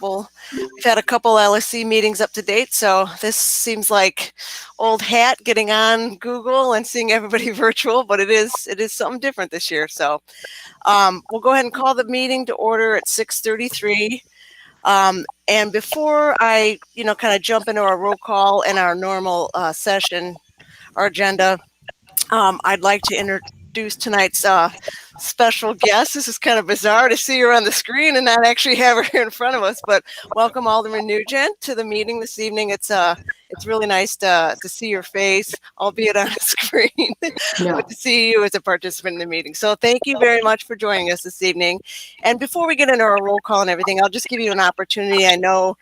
Well, we've had a couple LSC meetings up to date, so this seems like old hat getting on Google and seeing everybody virtual, but it is something different this year. So we'll go ahead and call the meeting to order at 6:33. And before I, kind of jump into our roll call and our normal session, our agenda, I'd like to introduce tonight's special guest. This is kind of bizarre to see her on the screen and not actually have her here in front of us, but welcome Alderman Nugent to the meeting this evening. It's really nice to see your face, albeit on the screen, but to see you as a participant in the meeting. So thank you very much for joining us this evening. And before we get into our roll call and everything, I'll just give you an opportunity. I know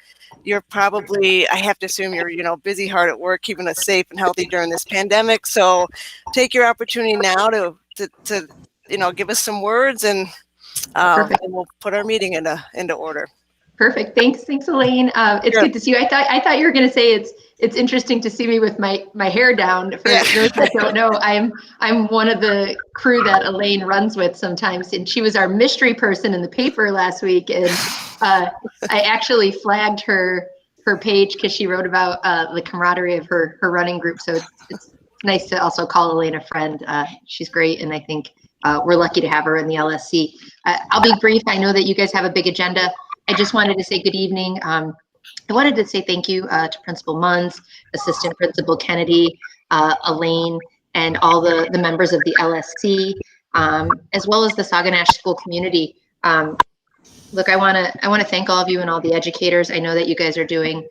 you're probably, I have to assume you're, busy, hard at work, keeping us safe and healthy during this pandemic. So take your opportunity now to give us some words and we'll put our meeting into order. Perfect. Thanks, Elaine. It's good to see you. I thought you were going to say it's interesting to see me with my hair down. For those that don't know, I'm one of the crew that Elaine runs with sometimes, and she was our mystery person in the paper last week, and I actually flagged her page because she wrote about the camaraderie of her running group. So it's nice to also call Elaine a friend. She's great, and I think we're lucky to have her in the LSC. I'll be brief. I know that you guys have a big agenda. I just wanted to say good evening. I wanted to say thank you to Principal Munns, Assistant Principal Kennedy, Elaine, and all the members of the LSC, as well as the Sauganash School community. Look, I want to thank all of you and all the educators. I know that you guys are doing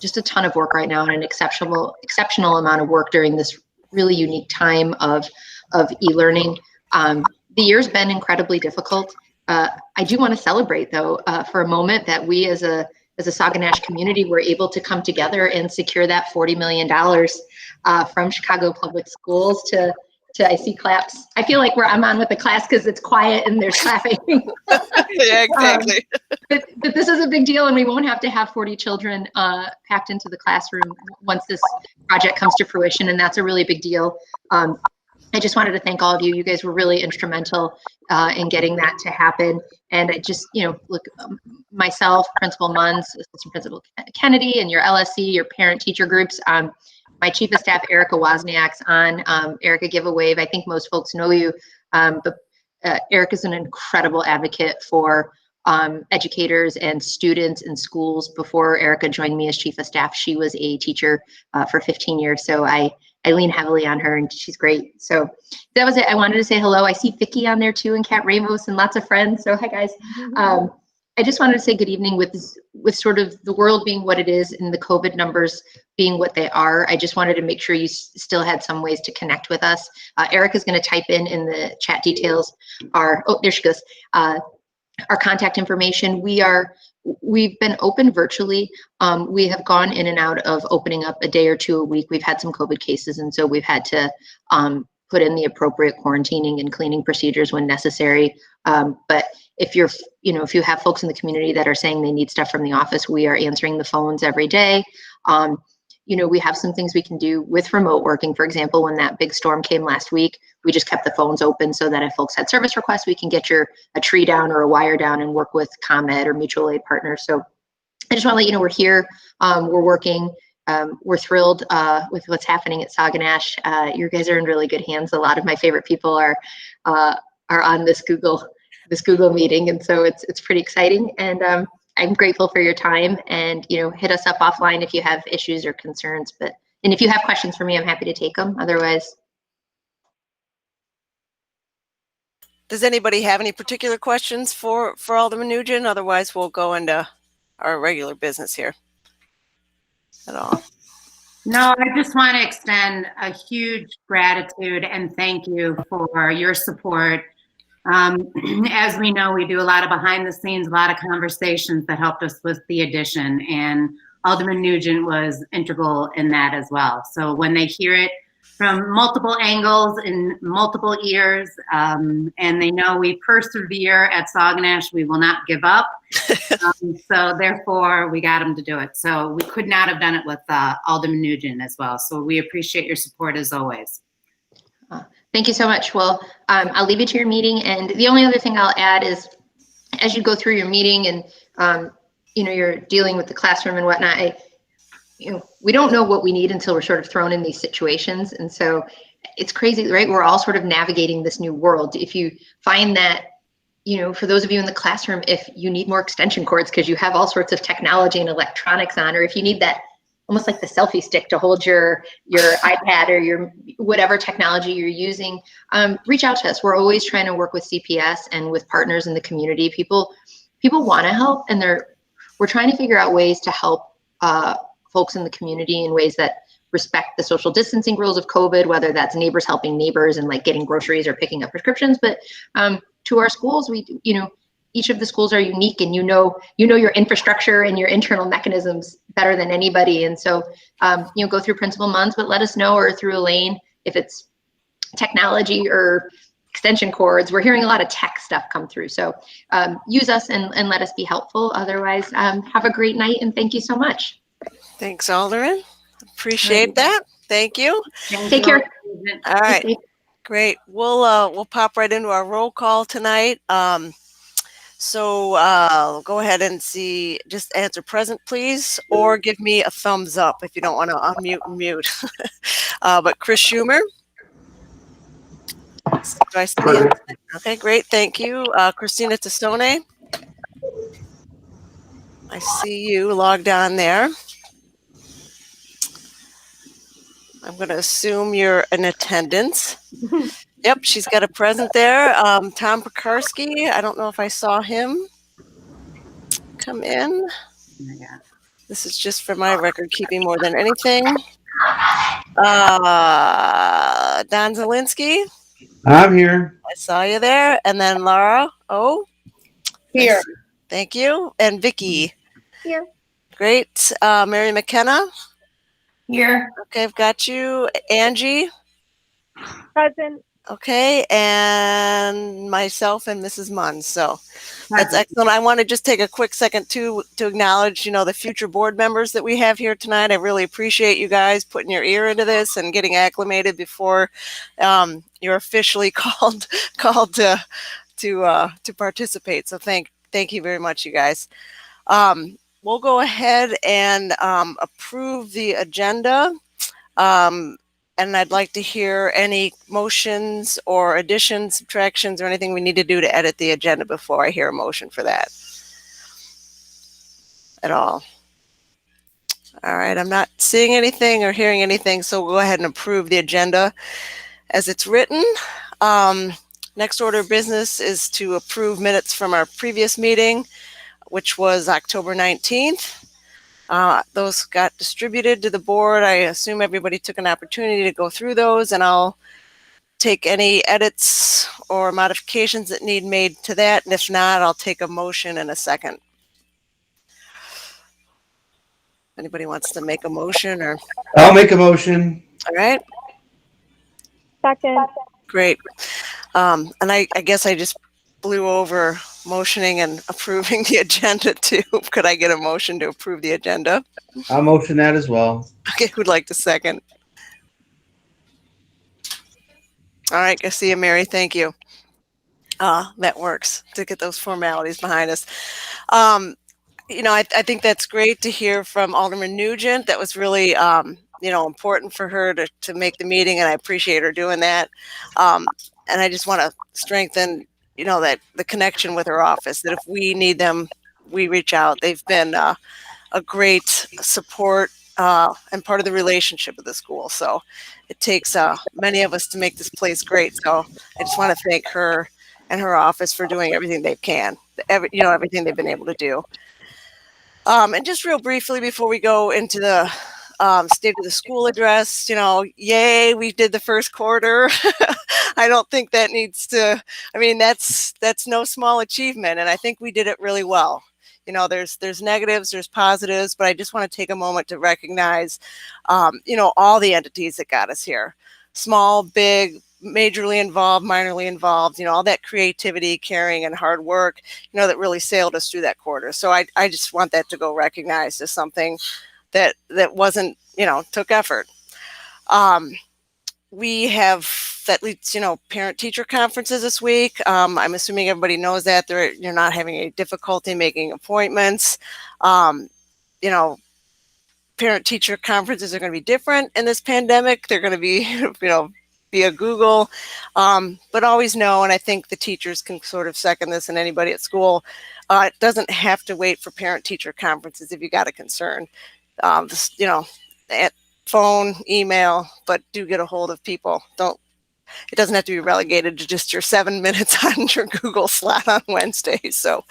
just a ton of work right now, and an exceptional amount of work during this really unique time of e-learning. The year's been incredibly difficult. I do want to celebrate, though, for a moment that we as a Sauganash community were able to come together and secure that $40 million from Chicago Public Schools to I see claps. I feel like I'm on with the class because it's quiet and there's clapping. Yeah, exactly. But this is a big deal, and we won't have to have 40 children packed into the classroom once this project comes to fruition, and that's a really big deal. I just wanted to thank all of you. You guys were really instrumental in getting that to happen. And I just, look, myself, Principal Munns, Assistant Principal Kennedy, and your LSC, your parent-teacher groups. My Chief of Staff, Erica Wozniak's on. Erica, give a wave. I think most folks know you, but Erica's an incredible advocate for educators and students in schools. Before Erica joined me as Chief of Staff, she was a teacher for 15 years. So I lean heavily on her, and she's great. So that was it. I wanted to say hello. I see Vicky on there too, and Kat Ramos, and lots of friends. So hi, guys. I just wanted to say good evening with sort of the world being what it is and the COVID numbers being what they are. I just wanted to make sure you still had some ways to connect with us. Erica's going to type in the chat details. There she goes. Our contact information. We've been open virtually. We have gone in and out of opening up a day or two a week. We've had some COVID cases, and so we've had to put in the appropriate quarantining and cleaning procedures when necessary. But if you have folks in the community that are saying they need stuff from the office, we are answering the phones every day. We have some things we can do with remote working. For example, when that big storm came last week, we just kept the phones open so that if folks had service requests, we can get a tree down or a wire down and work with ComEd or mutual aid partners. So I just want to let you know we're here, we're working, we're thrilled with what's happening at Sauganash. You guys are in really good hands. A lot of my favorite people are on this Google meeting, and so it's pretty exciting. And I'm grateful for your time, and hit us up offline if you have issues or concerns. And if you have questions for me, I'm happy to take them. Otherwise, does anybody have any particular questions for Alderman Nugent? Otherwise, we'll go into our regular business here. At all? No, I just want to extend a huge gratitude and thank you for your support. As we know, we do a lot of behind the scenes, a lot of conversations that helped us with the addition, and Alderman Nugent was integral in that as well. So when they hear it from multiple angles in multiple ears, and they know we persevere at Sauganash, we will not give up. So therefore, we got them to do it. So we could not have done it with Alderman Nugent as well. So we appreciate your support as always. Thank you so much. Well, I'll leave you to your meeting. And the only other thing I'll add is, as you go through your meeting and you're dealing with the classroom and whatnot, we don't know what we need until we're sort of thrown in these situations. And so it's crazy, right? We're all sort of navigating this new world. If you find that, for those of you in the classroom, if you need more extension cords because you have all sorts of technology and electronics on, or if you need that almost like the selfie stick to hold your iPad or your whatever technology you're using, reach out to us. We're always trying to work with CPS and with partners in the community. People want to help, and we're trying to figure out ways to help folks in the community in ways that respect the social distancing rules of COVID, whether that's neighbors helping neighbors and like getting groceries or picking up prescriptions. But to our schools, each of the schools are unique, and you know your infrastructure and your internal mechanisms better than anybody. And so go through Principal Munns, but let us know, or through Elaine, if it's technology or extension cords. We're hearing a lot of tech stuff come through. So use us and let us be helpful. Otherwise, have a great night, and thank you so much. Thanks, Alderman. Appreciate that. Thank you. Take care. All right. Great. We'll pop right into our roll call tonight. So go ahead and just answer present, please, or give me a thumbs up if you don't want to unmute and mute. But Chris Schumer. Do I see him? Okay, great. Thank you. Christina Testone. I see you logged on there. I'm going to assume you're in attendance. Yep, she's got a present there. Tom Pekarski, I don't know if I saw him come in. Yeah. This is just for my record keeping more than anything. Don Zielinski. I'm here. I saw you there. And then Laura. Oh. Here. Thank you. And Vicky. Here. Great. Mary McKenna. Here. Okay, I've got you. Angie. Present. Okay, and myself and Mrs. Munn. So that's excellent. I want to just take a quick second to acknowledge, the future board members that we have here tonight. I really appreciate you guys putting your ear into this and getting acclimated before you're officially called to participate. So thank you very much, you guys. We'll go ahead and approve the agenda. And I'd like to hear any motions or additions, subtractions, or anything we need to do to edit the agenda before I hear a motion for that at all. All right, I'm not seeing anything or hearing anything, so we'll go ahead and approve the agenda as it's written. Next order of business is to approve minutes from our previous meeting, which was October 19th. Those got distributed to the board. I assume everybody took an opportunity to go through those, and I'll take any edits or modifications that need made to that. And if not, I'll take a motion in a second. Anybody wants to make a motion? Or I'll make a motion. all right. Second. Great. And I guess I just blew over motioning and approving the agenda too. Could I get a motion to approve the agenda? I'll motion that as well. Okay, who'd like to second? All right, Garcia, Mary, thank you. That works to get those formalities behind us. I think that's great to hear from Alderman Nugent. That was really, important for her to make the meeting, and I appreciate her doing that. And I just want to strengthen that the connection with her office, that if we need them, we reach out. They've been a great support and part of the relationship of the school. So it takes many of us to make this place great. So I just want to thank her and her office for doing everything they can, everything they've been able to do. And just real briefly before we go into the state of the school address, yay, we did the first quarter. I don't think that needs to, that's no small achievement. And I think we did it really well. There's negatives, there's positives, but I just want to take a moment to recognize, all the entities that got us here. Small, big, majorly involved, minorly involved, all that creativity, caring, and hard work, that really sailed us through that quarter. So I just want that to go recognized as something that wasn't, took effort. We have at least, parent-teacher conferences this week. I'm assuming everybody knows that you're not having any difficulty making appointments. You know, parent-teacher conferences are going to be different in this pandemic. They're going to be, via Google, but always know, and I think the teachers can sort of second this, and anybody at school, it doesn't have to wait for parent-teacher conferences if you got a concern. At phone, email, but do get a hold of people. It doesn't have to be relegated to just your 7 minutes on your Google slot on Wednesday. So,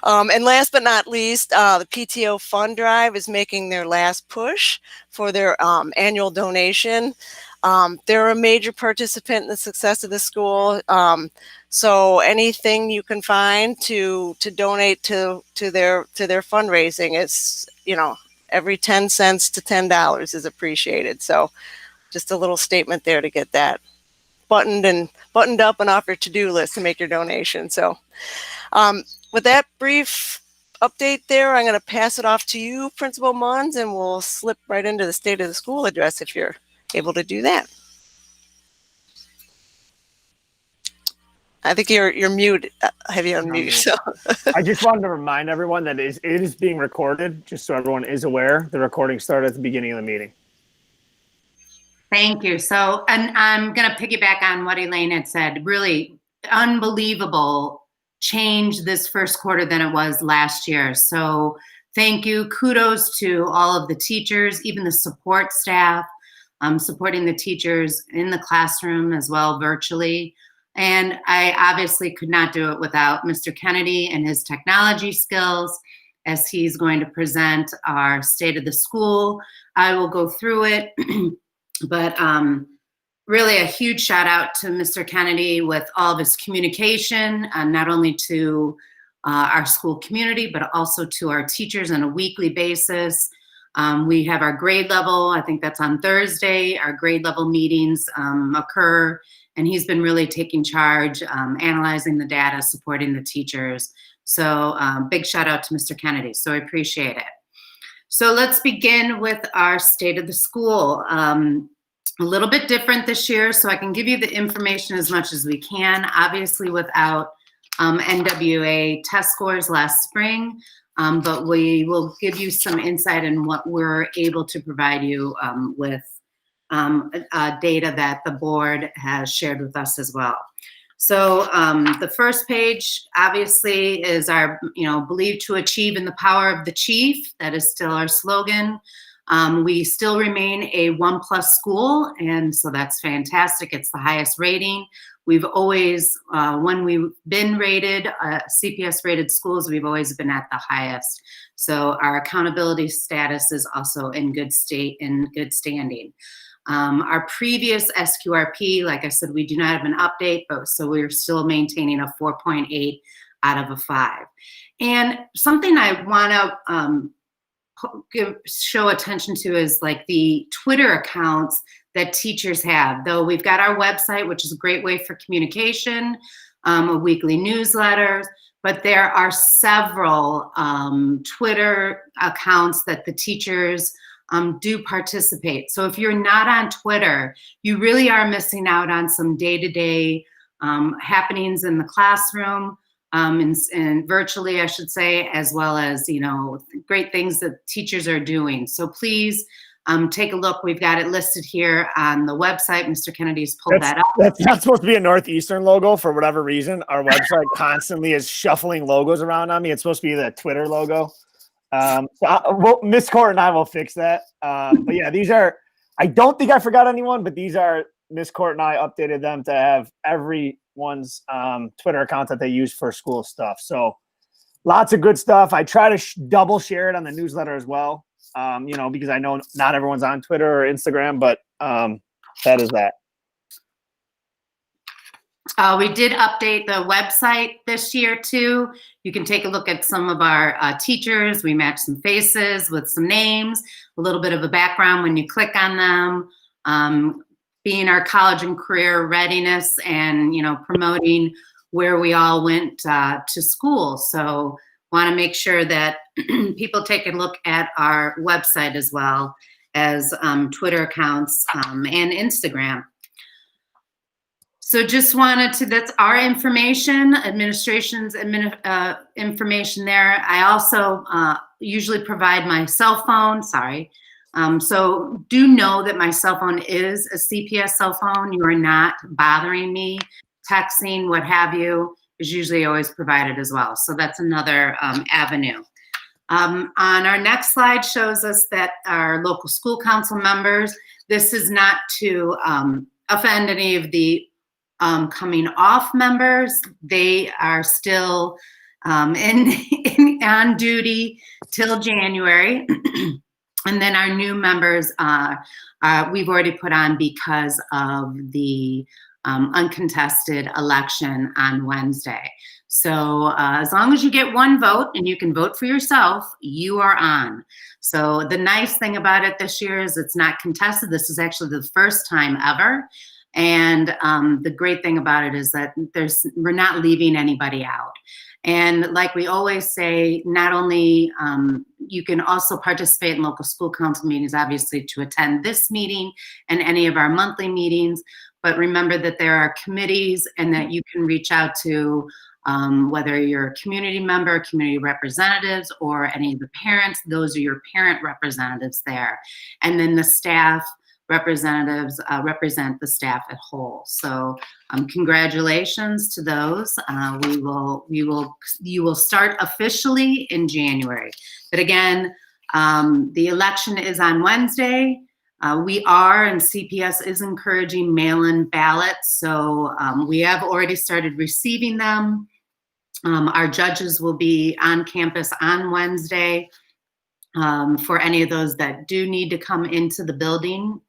and last but not least, the PTO fund drive is making their last push for their annual donation. They're a major participant in the success of the school. So anything you can find to donate to their fundraising is, every 10 cents to $10 is appreciated. So just a little statement there to get that buttoned up and off your to-do list to make your donation. So with that brief update there, I'm going to pass it off to you, Principal Munns, and we'll slip right into the State of the School address if you're able to do that. I think you're muted. Have you unmuted? So. I just wanted to remind everyone that it is being recorded, just so everyone is aware. The recording started at the beginning of the meeting. Thank you. So, and I'm going to piggyback on what Elaine had said. Really unbelievable change this first quarter than it was last year. So thank you. Kudos to all of the teachers, even the support staff, supporting the teachers in the classroom as well virtually. And I obviously could not do it without Mr. Kennedy and his technology skills as he's going to present our State of the School. I will go through it, but really a huge shout out to Mr. Kennedy with all of his communication, not only to our school community, but also to our teachers on a weekly basis. We have our grade level, I think that's on Thursday, our grade level meetings occur. And he's been really taking charge, analyzing the data, supporting the teachers. So big shout out to Mr. Kennedy. So I appreciate it. So let's begin with our State of the School. A little bit different this year, so I can give you the information as much as we can, obviously without NWA test scores last spring, but we will give you some insight in what we're able to provide you with data that the board has shared with us as well. So the first page obviously is our, believe to achieve in the power of the chief. That is still our slogan. We still remain a 1+ school, and so that's fantastic. It's the highest rating. We've always, when we've been rated, CPS rated schools, we've always been at the highest. So our accountability status is also in good standing. Our previous SQRP, like I said, we do not have an update, but so we're still maintaining a 4.8 out of a 5. And something I want to show attention to is like the Twitter accounts that teachers have. Though we've got our website, which is a great way for communication, a weekly newsletter, but there are several Twitter accounts that the teachers do participate. So if you're not on Twitter, you really are missing out on some day-to-day happenings in the classroom and virtually, I should say, as well as, great things that teachers are doing. So please take a look. We've got it listed here on the website. Mr. Kennedy's pulled that up. That's not supposed to be a Northeastern logo for whatever reason. Our website constantly is shuffling logos around on me. It's supposed to be the Twitter logo. Miss Court and I will fix that. But yeah, these are, I don't think I forgot anyone, but these are, Miss Court and I updated them to have everyone's Twitter account that they use for school stuff. So lots of good stuff. I try to double share it on the newsletter as well, because I know not everyone's on Twitter or Instagram, but that is that. We did update the website this year too. You can take a look at some of our teachers. We matched some faces with some names, a little bit of a background when you click on them, being our college and career readiness and, promoting where we all went to school. So want to make sure that people take a look at our website as well as Twitter accounts and Instagram. So just wanted to, that's our information, administration's information there. I also usually provide my cell phone, sorry. So do know that my cell phone is a CPS cell phone. You are not bothering me, texting, what have you, is usually always provided as well. So that's another avenue. On our next slide shows us that our local school council members, this is not to offend any of the coming off members. They are still on duty till January. And then our new members, we've already put on because of the uncontested election on Wednesday. So as long as you get one vote and you can vote for yourself, you are on. So the nice thing about it this year is it's not contested. This is actually the first time ever. And the great thing about it is that we're not leaving anybody out. And like we always say, not only you can also participate in local school council meetings, obviously to attend this meeting and any of our monthly meetings, but remember that there are committees and that you can reach out to whether you're a community member, community representatives, or any of the parents. Those are your parent representatives there. And then the staff representatives represent the staff at whole. So congratulations to those. You will start officially in January. But again, the election is on Wednesday. We are, and CPS is encouraging mail-in ballots. So we have already started receiving them. Our judges will be on campus on Wednesday for any of those that do need to come into the building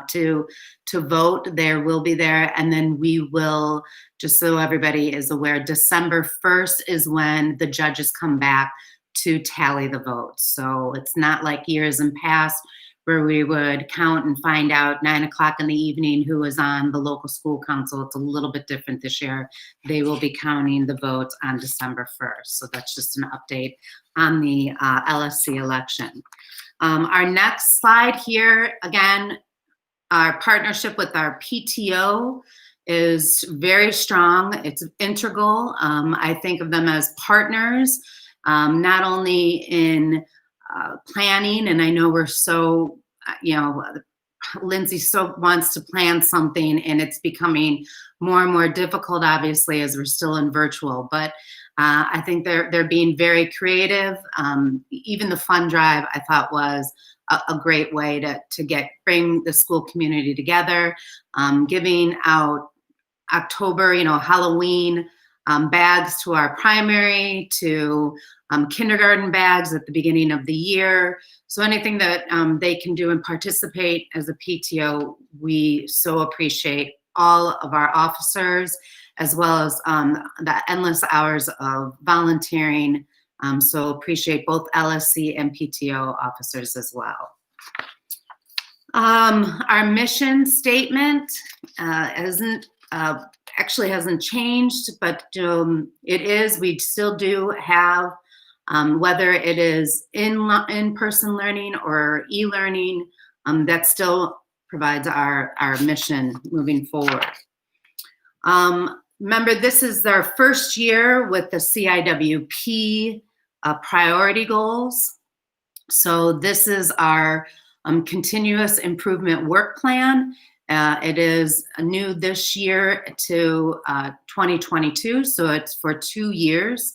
to vote. There will be there. And then we will, just so everybody is aware, December 1st is when the judges come back to tally the votes. So it's not like years in past where we would count and find out 9 o'clock in the evening who was on the local school council. It's a little bit different this year. They will be counting the votes on December 1st. So that's just an update on the LSC election. Our next slide here, again, our partnership with our PTO is very strong. It's integral. I think of them as partners, not only in planning, and I know we're so, Lindsay so wants to plan something, and it's becoming more and more difficult, obviously, as we're still in virtual. But I think they're being very creative. Even the fund drive, I thought, was a great way to bring the school community together, giving out October, Halloween bags to our primary, to kindergarten bags at the beginning of the year. So anything that they can do and participate as a PTO, we so appreciate all of our officers, as well as the endless hours of volunteering. So appreciate both LSC and PTO officers as well. Our mission statement actually hasn't changed, but it is, we still do have, whether it is in-person learning or e-learning, that still provides our mission moving forward. Remember, this is our first year with the CIWP priority goals. So this is our continuous improvement work plan. It is new this year to 2022, so it's for 2 years.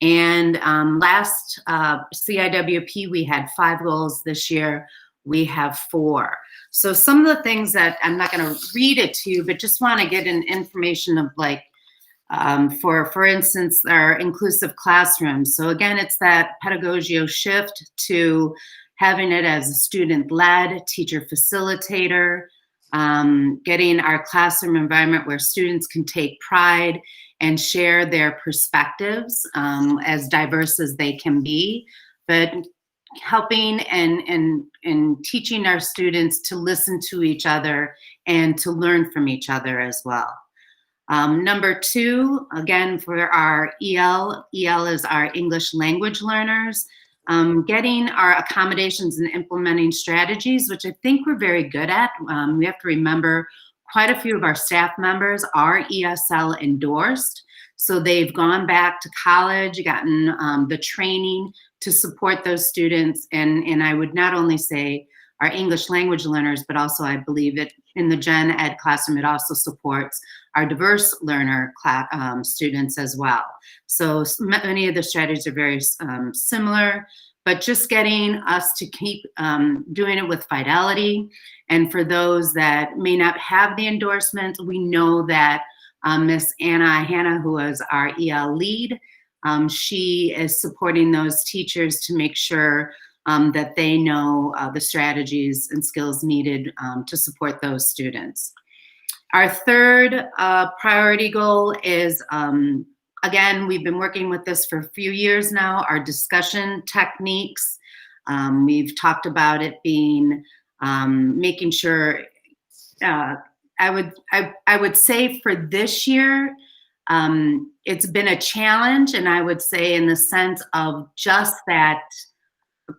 And last CIWP, we had 5 goals. This year, we have 4. So some of the things that, I'm not going to read it to you, but just want to get an information of, like, for instance, our inclusive classrooms. So again, it's that pedagogio shift to having it as a student-led, teacher facilitator, getting our classroom environment where students can take pride and share their perspectives, as diverse as they can be, but helping and teaching our students to listen to each other and to learn from each other as well. Number 2, again, for our EL is our English language learners, getting our accommodations and implementing strategies, which I think we're very good at. We have to remember quite a few of our staff members are ESL endorsed. So they've gone back to college, gotten the training to support those students. And I would not only say our English language learners, but also I believe it in the gen ed classroom, it also supports our diverse learner students as well. So many of the strategies are very similar, but just getting us to keep doing it with fidelity. And for those that may not have the endorsement, we know that Miss Hannah, who is our EL lead, she is supporting those teachers to make sure that they know the strategies and skills needed to support those students. Our third priority goal is, again, we've been working with this for a few years now, our discussion techniques. We've talked about it being making sure, I would say for this year, it's been a challenge, and I would say in the sense of just that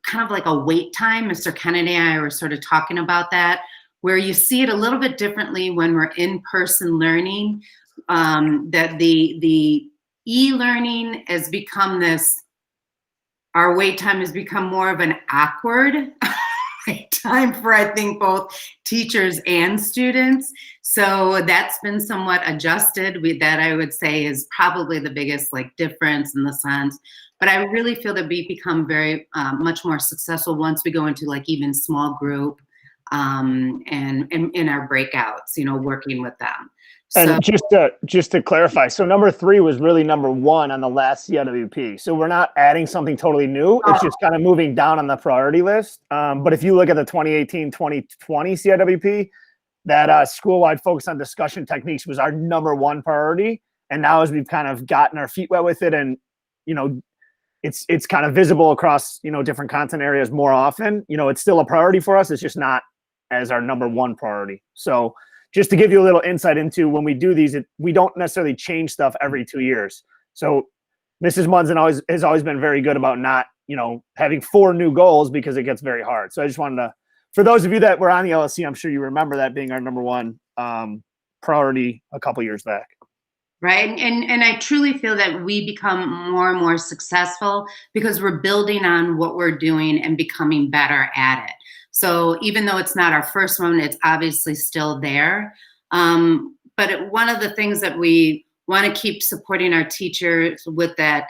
kind of like a wait time. Mr. Kennedy and I were sort of talking about that, where you see it a little bit differently when we're in-person learning, that the e-learning has become this, our wait time has become more of an awkward wait time for, I think, both teachers and students. So that's been somewhat adjusted. That I would say is probably the biggest difference in the sense. But I really feel that we become very much more successful once we go into even small group and in our breakouts, working with them. And just to clarify, so number 3 was really number 1 on the last CIWP. So we're not adding something totally new. It's just kind of moving down on the priority list. But if you look at the 2018-2020 CIWP, that school-wide focus on discussion techniques was our number 1 priority. And now as we've kind of gotten our feet wet with it, and it's kind of visible across different content areas more often, it's still a priority for us. It's just not as our number 1 priority. So just to give you a little insight into when we do these, we don't necessarily change stuff every 2 years. So Mrs. Munson has always been very good about not, having 4 new goals because it gets very hard. So I just wanted to, for those of you that were on the LSC, I'm sure you remember that being our number 1 priority a couple years back. Right. And I truly feel that we become more and more successful because we're building on what we're doing and becoming better at it. So even though it's not our first one, it's obviously still there. But one of the things that we want to keep supporting our teachers with that,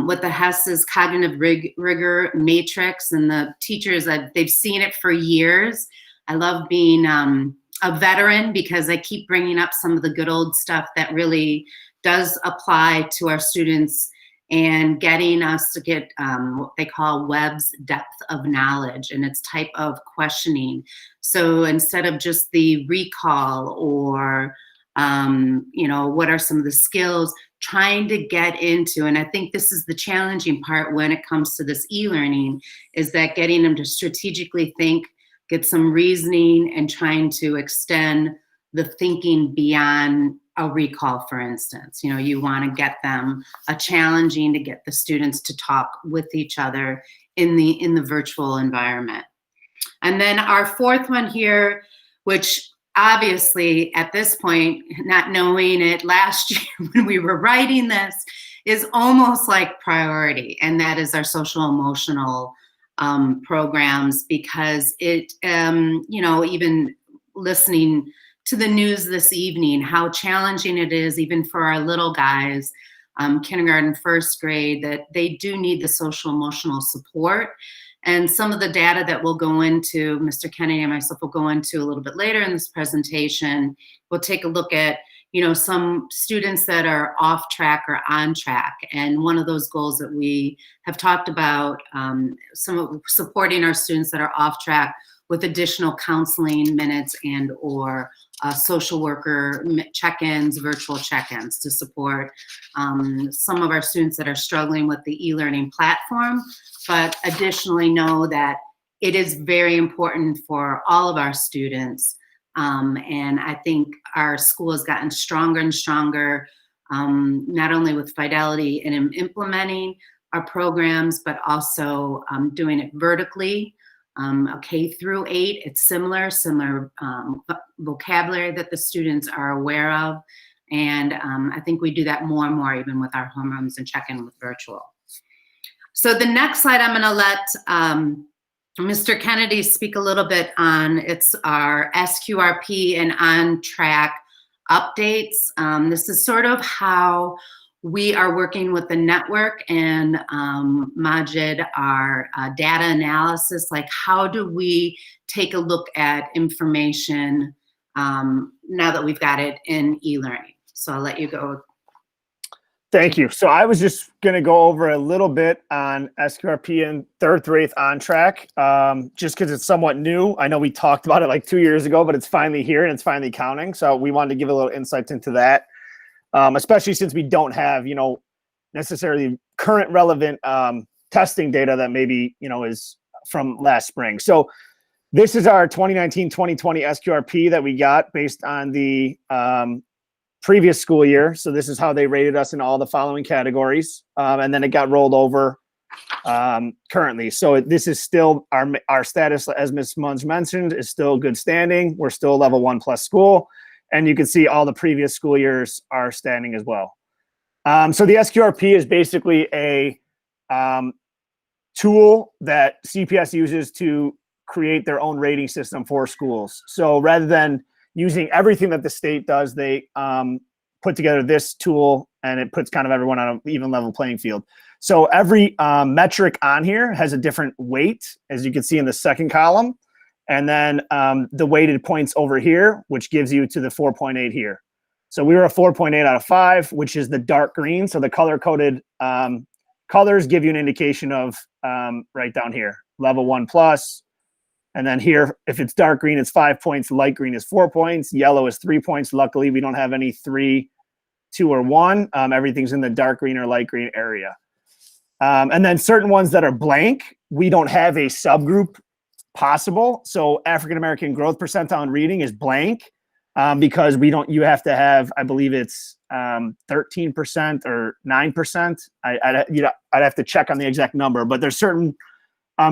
with the HES's cognitive rigor matrix, and the teachers, they've seen it for years. I love being a veteran because I keep bringing up some of the good old stuff that really does apply to our students and getting us to get what they call Webb's depth of knowledge and its type of questioning. So instead of just the recall or, what are some of the skills, trying to get into, and I think this is the challenging part when it comes to this e-learning, is that getting them to strategically think, get some reasoning, and trying to extend the thinking beyond a recall, for instance. You want to get them challenging to get the students to talk with each other in the virtual environment. And then our 4th one here, which obviously at this point, not knowing it last year when we were writing this, is almost like priority, and that is our social emotional programs, because it, even listening to the news this evening, how challenging it is even for our little guys, kindergarten, 1st grade, that they do need the social emotional support. And some of the data that we'll go into, Mr. Kennedy and myself will go into a little bit later in this presentation, we'll take a look at, some students that are off track or on track. And one of those goals that we have talked about, supporting our students that are off track with additional counseling minutes and or social worker check-ins, virtual check-ins to support some of our students that are struggling with the e-learning platform, but additionally know that it is very important for all of our students. And I think our school has gotten stronger and stronger, not only with fidelity and implementing our programs, but also doing it vertically. a K through 8. It's similar vocabulary that the students are aware of. And I think we do that more and more even with our homerooms and check-in with virtual. So the next slide I'm gonna let Mr. Kennedy speak a little bit on. It's our SQRP and on track updates. This is sort of how we are working with the network and Majid, our data analysis, like how do we take a look at information now that we've got it in e-learning. So I'll let you go. Thank you. So I was just going to go over a little bit on SQRP and 3rd through 8th on track, just because it's somewhat new. I know we talked about it like 2 years ago, but it's finally here and it's finally counting. So we wanted to give a little insight into that, especially since we don't have, necessarily current relevant testing data that maybe, is from last spring. So this is our 2019-2020 SQRP that we got based on the previous school year. So this is how they rated us in all the following categories. And then it got rolled over currently. So this is still our status, as Ms. Munch mentioned, is still good standing. We're still a level 1+ school. And you can see all the previous school years are standing as well. So the SQRP is basically a tool that CPS uses to create their own rating system for schools. So rather than using everything that the state does, they put together this tool and it puts kind of everyone on an even level playing field. So every metric on here has a different weight, as you can see in the second column. And then the weighted points over here, which gives you to the 4.8 here. So we were a 4.8 out of 5, which is the dark green. So the color-coded colors give you an indication of right down here, level 1+. And then here, if it's dark green, it's 5 points. Light green is 4 points. Yellow is 3 points. Luckily, we don't have any 3, 2, or 1. Everything's in the dark green or light green area. And then certain ones that are blank, we don't have a subgroup possible. So African-American growth percentile in reading is blank because you have to have, I believe it's 13% or 9%. I'd have to check on the exact number, but there's certain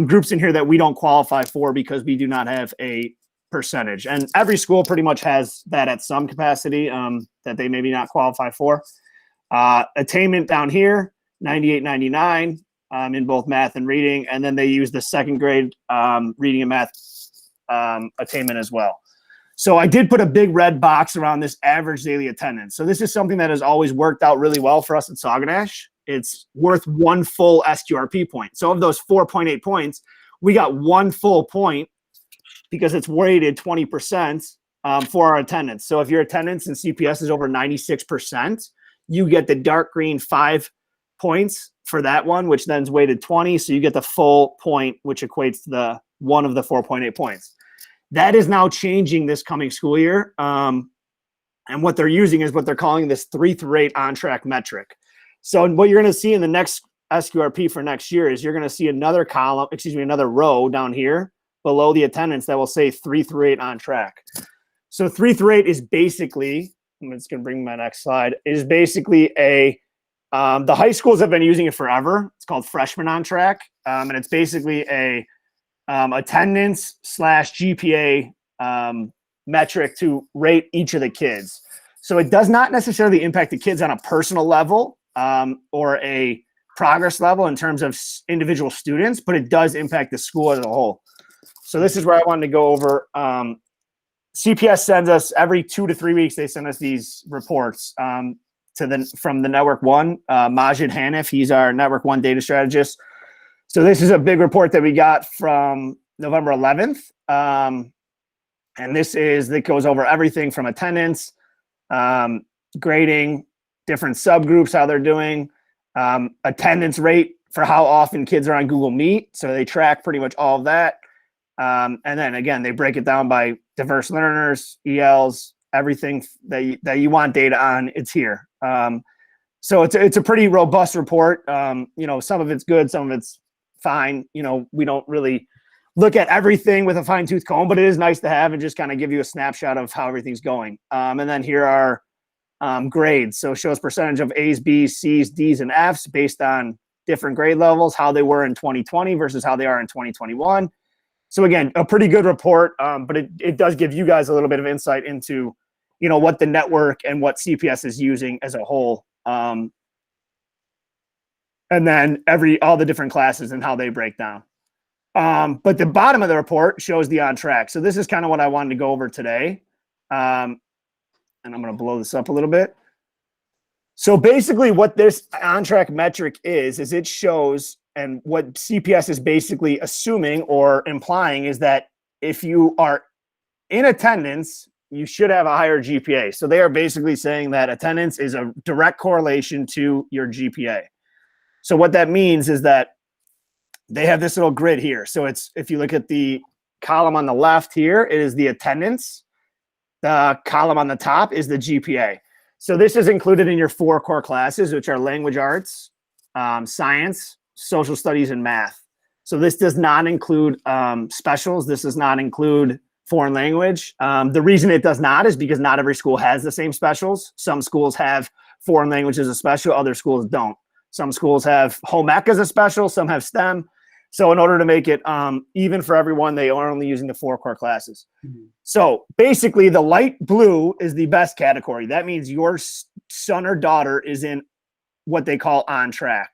groups in here that we don't qualify for because we do not have a percentage. And every school pretty much has that at some capacity that they maybe not qualify for. Attainment down here, 98, 99 in both math and reading. And then they use the second grade reading and math attainment as well. So I did put a big red box around this average daily attendance. So this is something that has always worked out really well for us at Sauganash. It's worth 1 full SQRP point. So of those 4.8 points, we got 1 full point because it's weighted 20% for our attendance. So if your attendance in CPS is over 96%, you get the dark green 5 points for that one, which then is weighted 20. So you get the full point, which equates to the one of the 4.8 points. That is now changing this coming school year. And what they're using is what they're calling this 3 through 8 on-track metric. So what you're going to see in the next SQRP for next year is you're going to see another row down here below the attendance that will say 3 through 8 on track. So 3 through 8 is basically, I'm just going to bring my next slide, is basically the high schools have been using it forever. It's called freshman on track. And it's basically a attendance / GPA metric to rate each of the kids. So it does not necessarily impact the kids on a personal level or a progress level in terms of individual students, but it does impact the school as a whole. So this is where I wanted to go over. CPS sends us every 2 to 3 weeks. They send us these reports from the Network One. Majid Hanif, he's our Network One data strategist. So this is a big report that we got from November 11th. And that goes over everything from attendance, grading, different subgroups, how they're doing, attendance rate for how often kids are on Google Meet. So they track pretty much all of that. And then again, they break it down by diverse learners, ELs, everything that you want data on, it's here. So it's a pretty robust report. Some of it's good, some of it's fine. We don't really look at everything with a fine tooth comb, but it is nice to have and just kind of give you a snapshot of how everything's going. And then here are grades. So it shows percentage of A's, B's, C's, D's, and F's based on different grade levels, how they were in 2020 versus how they are in 2021. So again, a pretty good report, but it does give you guys a little bit of insight into, what the network and what CPS is using as a whole. And then all the different classes and how they break down. But the bottom of the report shows the on track. So this is kind of what I wanted to go over today. And I'm going to blow this up a little bit. So basically what this on track metric is it shows, and what CPS is basically assuming or implying is that if you are in attendance, you should have a higher GPA. So they are basically saying that attendance is a direct correlation to your GPA. So what that means is that they have this little grid here. So if you look at the column on the left here, it is the attendance. The column on the top is the GPA. So this is included in your 4 core classes, which are language arts, science, social studies, and math. So this does not include specials. This does not include foreign language. The reason it does not is because not every school has the same specials. Some schools have foreign language as a special, other schools don't. Some schools have home ec as a special, some have STEM. So in order to make it even for everyone, they are only using the 4 core classes. Mm-hmm. So basically the light blue is the best category. That means your son or daughter is in what they call on track.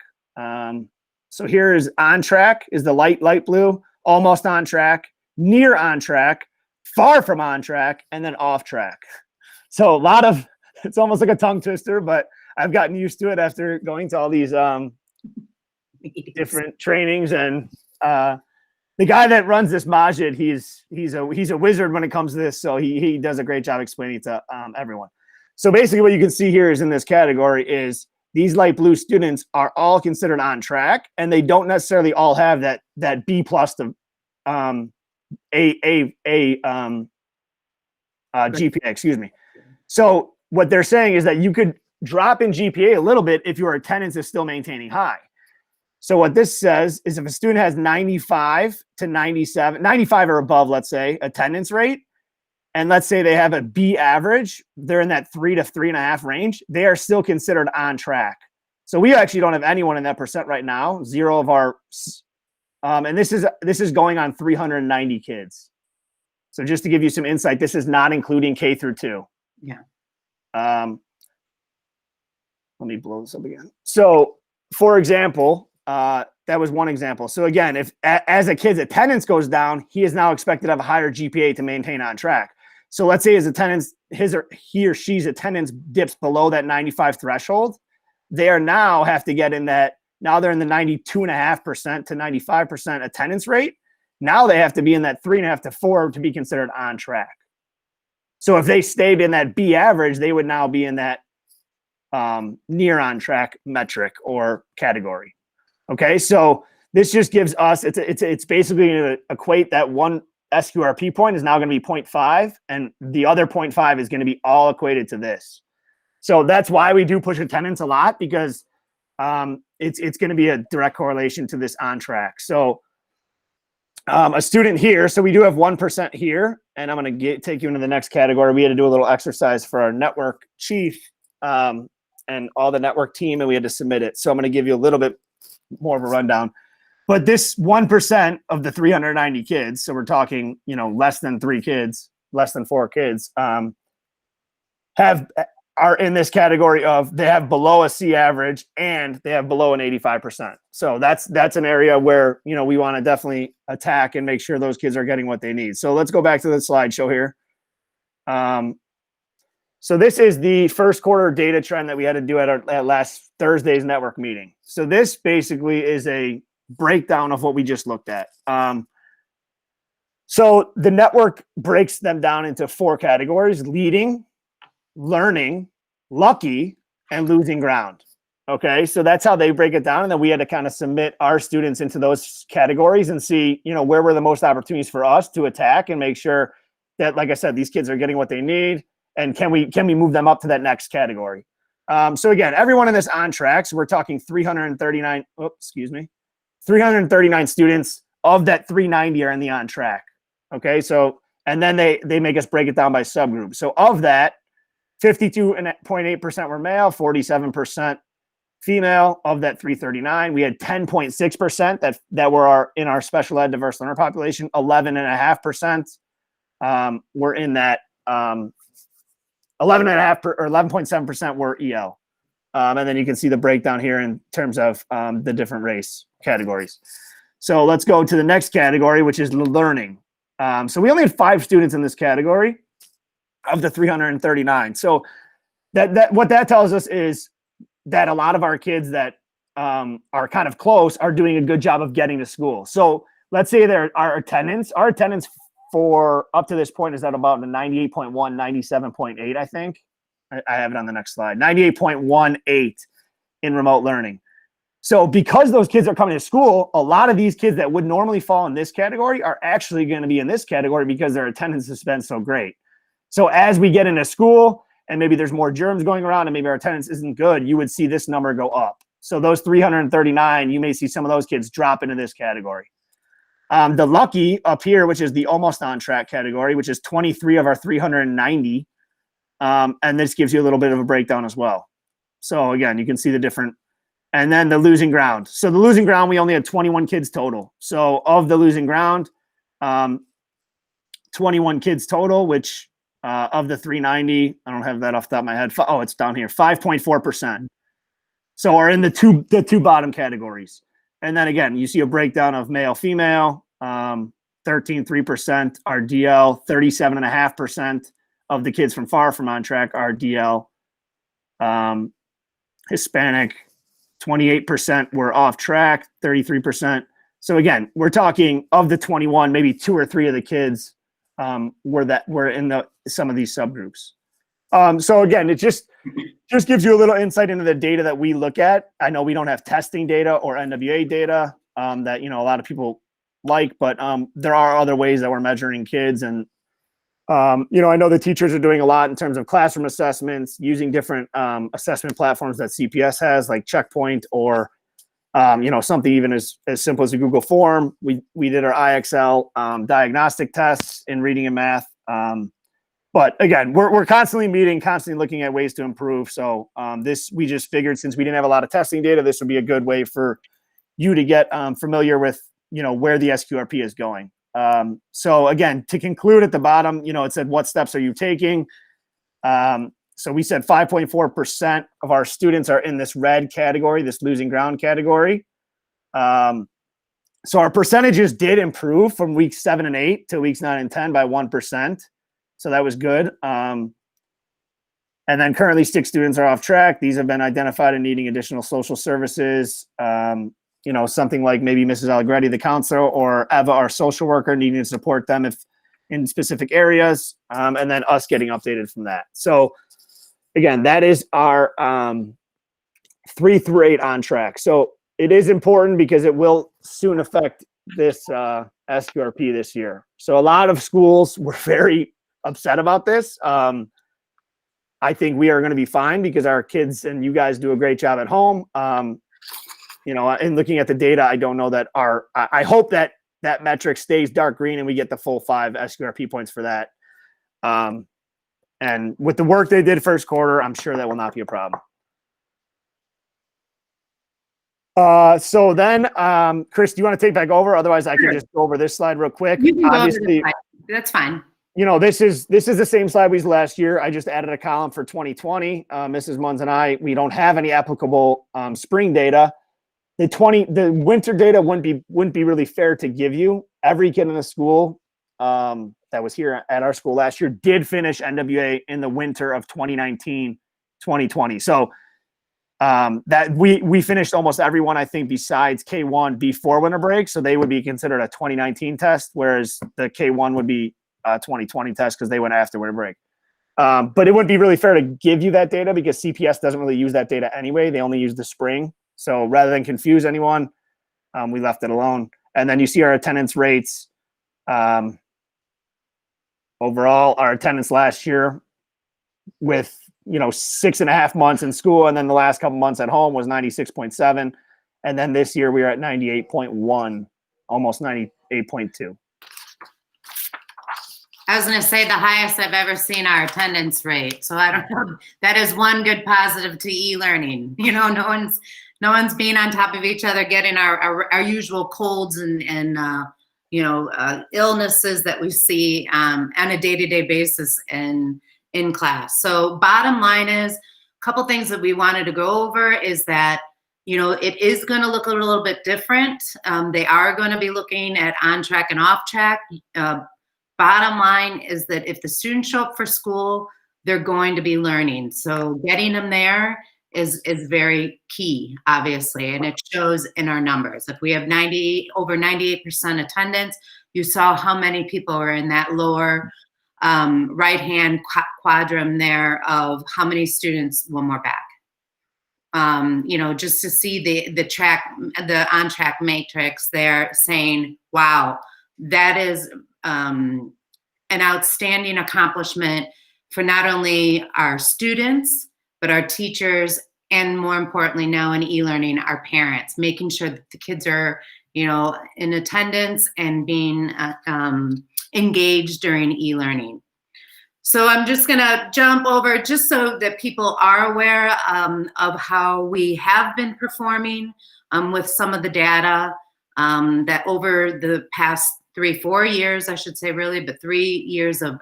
So here is on track is the light blue, almost on track, near on track, far from on track, and then off track. So it's almost like a tongue twister, but I've gotten used to it after going to all these different trainings. And the guy that runs this Majid, he's a wizard when it comes to this. So he does a great job explaining to everyone. So basically what you can see here is in this category is these light blue students are all considered on track, and they don't necessarily all have that B plus to GPA, excuse me. So what they're saying is that you could drop in GPA a little bit if your attendance is still maintaining high. So what this says is if a student has 95 to 97, 95 or above, let's say, attendance rate, and let's say they have a B average, they're in that 3 to 3.5 range, they are still considered on track. So we actually don't have anyone in that percent right now. 0 of our, and this is going on 390 kids. So just to give you some insight, this is not including K through 2. Yeah. Let me blow this up again. So for example, that was one example. So again, if as a kid's attendance goes down, he is now expected to have a higher GPA to maintain on track. So let's say his attendance, he or she's attendance dips below that 95 threshold. They are now have to get in that, now they're in the 92.5% to 95% attendance rate. Now they have to be in that 3.5 to 4 to be considered on track. So if they stayed in that B average, they would now be in that near on track metric or category. Okay, so this just gives us, it's basically going to equate that one SQRP point is now going to be 0.5, and the other 0.5 is going to be all equated to this. So that's why we do push attendance a lot, because it's going to be a direct correlation to this on track. So a student here, so we do have 1% here, and I'm going to take you into the next category. We had to do a little exercise for our network chief and all the network team, and we had to submit it. So I'm going to give you a little bit more of a rundown. But this 1% of the 390 kids, so we're talking, less than 3 kids, less than 4 kids, are in this category of they have below a C average and they have below an 85%. So that's an area where, we want to definitely attack and make sure those kids are getting what they need. So let's go back to the slideshow here. So this is the first quarter data trend that we had to do at last Thursday's network meeting. So this basically is a breakdown of what we just looked at. So the network breaks them down into 4 categories: leading, learning, lucky, and losing ground. Okay, so that's how they break it down. And then we had to kind of submit our students into those categories and see, where were the most opportunities for us to attack and make sure that, like I said, these kids are getting what they need. And can we move them up to that next category? So again, everyone in this on track, so we're talking 339 students of that 390 are in the on track. Okay, so, and then they make us break it down by subgroup. So of that, 52.8% were male, 47% female. Of that 339, we had 10.6% that were in our special ed diverse learner population. 11.5% were in that 11.5 or 11.7% were EL. And then you can see the breakdown here in terms of the different race categories. So let's go to the next category, which is learning. So we only had 5 students in this category of the 339. So that what that tells us is that a lot of our kids that are kind of close are doing a good job of getting to school. So let's say our attendance for up to this point is at about a 98.1, 97.8, I think. I have it on the next slide. 98.18 in remote learning. So because those kids are coming to school, a lot of these kids that would normally fall in this category are actually going to be in this category because their attendance has been so great. So as we get into school and maybe there's more germs going around and maybe our attendance isn't good, you would see this number go up. So those 339, you may see some of those kids drop into this category. The lucky up here, which is the almost on track category, which is 23 of our 390. And this gives you a little bit of a breakdown as well. So again, you can see the different, and then the losing ground. So the losing ground, we only had 21 kids total. So of the losing ground, 21 kids total, which of the 390, I don't have that off the top of my head. Oh, it's down here, 5.4%. So are in the two bottom categories. And then again, you see a breakdown of male, female, 13.3% are DL, 37.5% of the kids from far from on track are DL. Hispanic, 28% were off track, 33%. So again, we're talking of the 21, maybe 2 or 3 of the kids were in some of these subgroups. So again, it just gives you a little insight into the data that we look at. I know we don't have testing data or NWA data that a lot of people like, but there are other ways that we're measuring kids. And I know the teachers are doing a lot in terms of classroom assessments, using different assessment platforms that CPS has, like Checkpoint, or something even as simple as a Google form. We did our IXL diagnostic tests in reading and math. But again, we're constantly meeting, constantly looking at ways to improve. So we just figured, since we didn't have a lot of testing data, this would be a good way for you to get familiar with where the SQRP is going. So again, to conclude at the bottom, it said, what steps are you taking? So we said 5.4% of our students are in this red category, this losing ground category. So our percentages did improve from weeks 7 and 8 to weeks 9 and 10 by 1%. So that was good. And then currently 6 students are off track. These have been identified and needing additional social services. Something like maybe Mrs. Allegretti, the counselor, or Eva, our social worker, needing to support them if in specific areas, and then us getting updated from that. So again, that is our 3 through 8 on track. So it is important because it will soon affect this SQRP this year. So a lot of schools were very upset about this. I think we are going to be fine because our kids and you guys do a great job at home. In looking at the data, I don't know that I hope that metric stays dark green and we get the full 5 SQRP points for that. And with the work they did first quarter, I'm sure that will not be a problem. So then, Chris, do you want to take back over? Otherwise, I can just go over this slide real quick. You can go over Obviously, this slide. That's fine. this is the same slide we used last year. I just added a column for 2020. Mrs. Munns and we don't have any applicable spring data. The winter data wouldn't be really fair to give you. Every kid in the school that was here at our school last year did finish NWA in the winter of 2019, 2020. So that we finished almost everyone, I think, besides K1 before winter break. So they would be considered a 2019 test, whereas the K1 would be a 2020 test because they went after winter break. But it wouldn't be really fair to give you that data because CPS doesn't really use that data anyway. They only use the spring. So rather than confuse anyone, we left it alone. And then you see our attendance rates. Overall, our attendance last year with 6.5 months in school and then the last couple months at home was 96.7. And then this year we are at 98.1, almost 98.2. I was going to say the highest I've ever seen our attendance rate. So I don't know. That is one good positive to e-learning. You know, no one's being on top of each other, getting our usual colds and illnesses that we see on a day-to-day basis in class. So bottom line is, a couple things that we wanted to go over is that, you know, it is going to look a little bit different. They are going to be looking at on track and off track. Bottom line is that if the students show up for school, they're going to be learning. So getting them there is very key, obviously, and it shows in our numbers. If we have over 98% attendance, you saw how many people are in that lower right-hand quadrant there of how many students one more back. You know, just to see the on-track matrix there saying, wow, that is an outstanding accomplishment for not only our students, but our teachers, and more importantly now in e-learning, our parents, making sure that the kids are, you know, in attendance and being engaged during e-learning. So I'm just gonna jump over just so that people are aware of how we have been performing with some of the data that over the past 3-4 years, I should say really, but 3 years of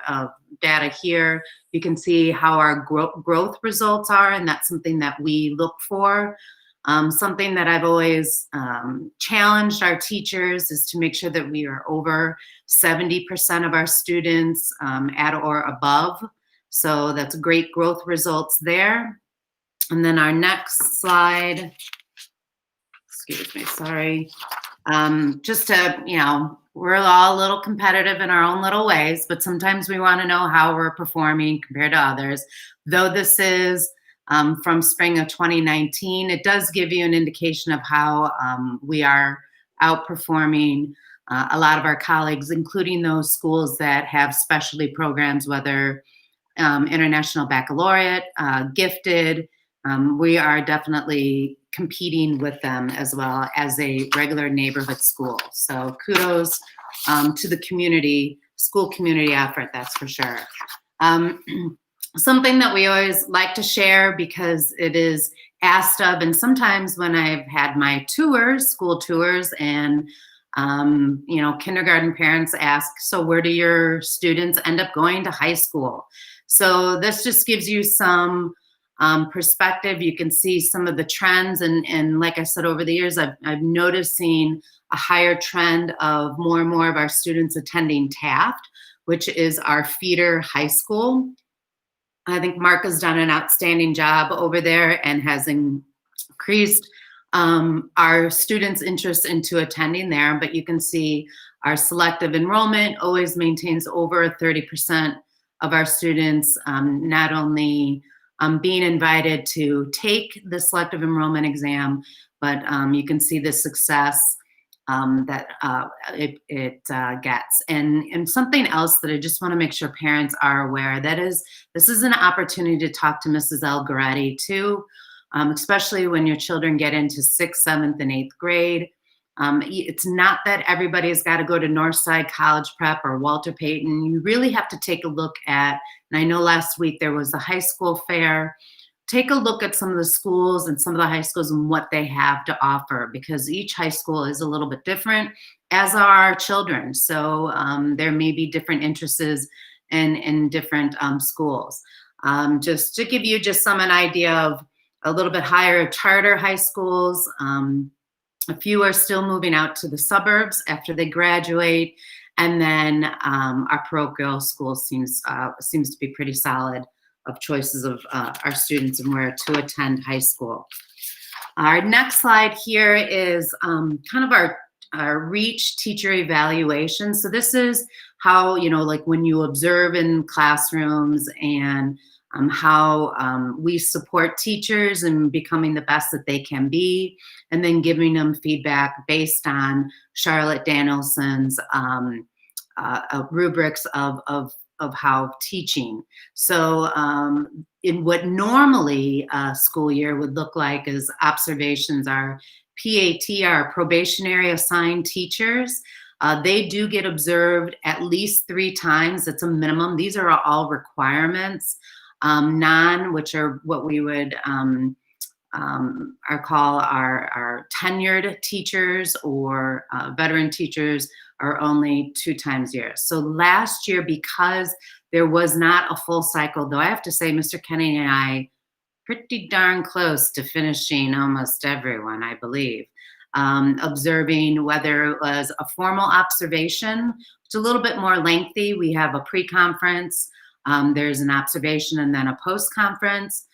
data here. You can see how our growth results are, and that's something that we look for. Something that I've always challenged our teachers is to make sure that we are over 70% of our students at or above. So that's great growth results there. And then our next slide, excuse me, sorry. Just to, you know, we're all a little competitive in our own little ways, but sometimes we want to know how we're performing compared to others. Though this is from spring of 2019, it does give you an indication of how we are outperforming a lot of our colleagues, including those schools that have specialty programs, whether International Baccalaureate, gifted. We are definitely competing with them as well as a regular neighborhood school. So kudos to the community, school community effort, that's for sure. Something that we always like to share because it is asked of, and sometimes when I've had my tours, school tours, and you know, kindergarten parents ask, so where do your students end up going to high school? So this just gives you some perspective. You can see some of the trends, and like I said, over the years, I've noticed seeing a higher trend of more and more of our students attending Taft, which is our feeder high school. I think Mark has done an outstanding job over there and has increased our students' interest into attending there. But you can see our selective enrollment always maintains over 30% of our students not only being invited to take the selective enrollment exam, but you can see the success that it gets. And something else that I just want to make sure parents are aware, that is, this is an opportunity to talk to Mrs. Algaretti too, especially when your children get into 6th, 7th, and 8th grade. It's not that everybody's got to go to Northside College Prep or Walter Payton. You really have to take a look at, and I know last week there was the high school fair. Take a look at some of the schools and some of the high schools and what they have to offer, because each high school is a little bit different, as are our children. So there may be different interests in different schools. Just to give you just an idea of a little bit higher charter high schools, a few are still moving out to the suburbs after they graduate. And then our parochial school seems to be pretty solid of choices of our students and where to attend high school. Our next slide here is kind of our REACH teacher evaluation. So this is how, you know, like when you observe in classrooms and how we support teachers in becoming the best that they can be, and then giving them feedback based on Charlotte Danielson's rubrics of how teaching. So in what normally a school year would look like is observations are PAT, our probationary assigned teachers. They do get observed at least 3 times. It's a minimum. These are all requirements. Which are what we would call our tenured teachers or veteran teachers, are only 2 times a year. So last year, because there was not a full cycle, though I have to say Mr. Kennedy and I pretty darn close to finishing almost everyone, I believe, observing whether it was a formal observation. It's a little bit more lengthy. We have a pre-conference, there's an observation, and then a post-conference.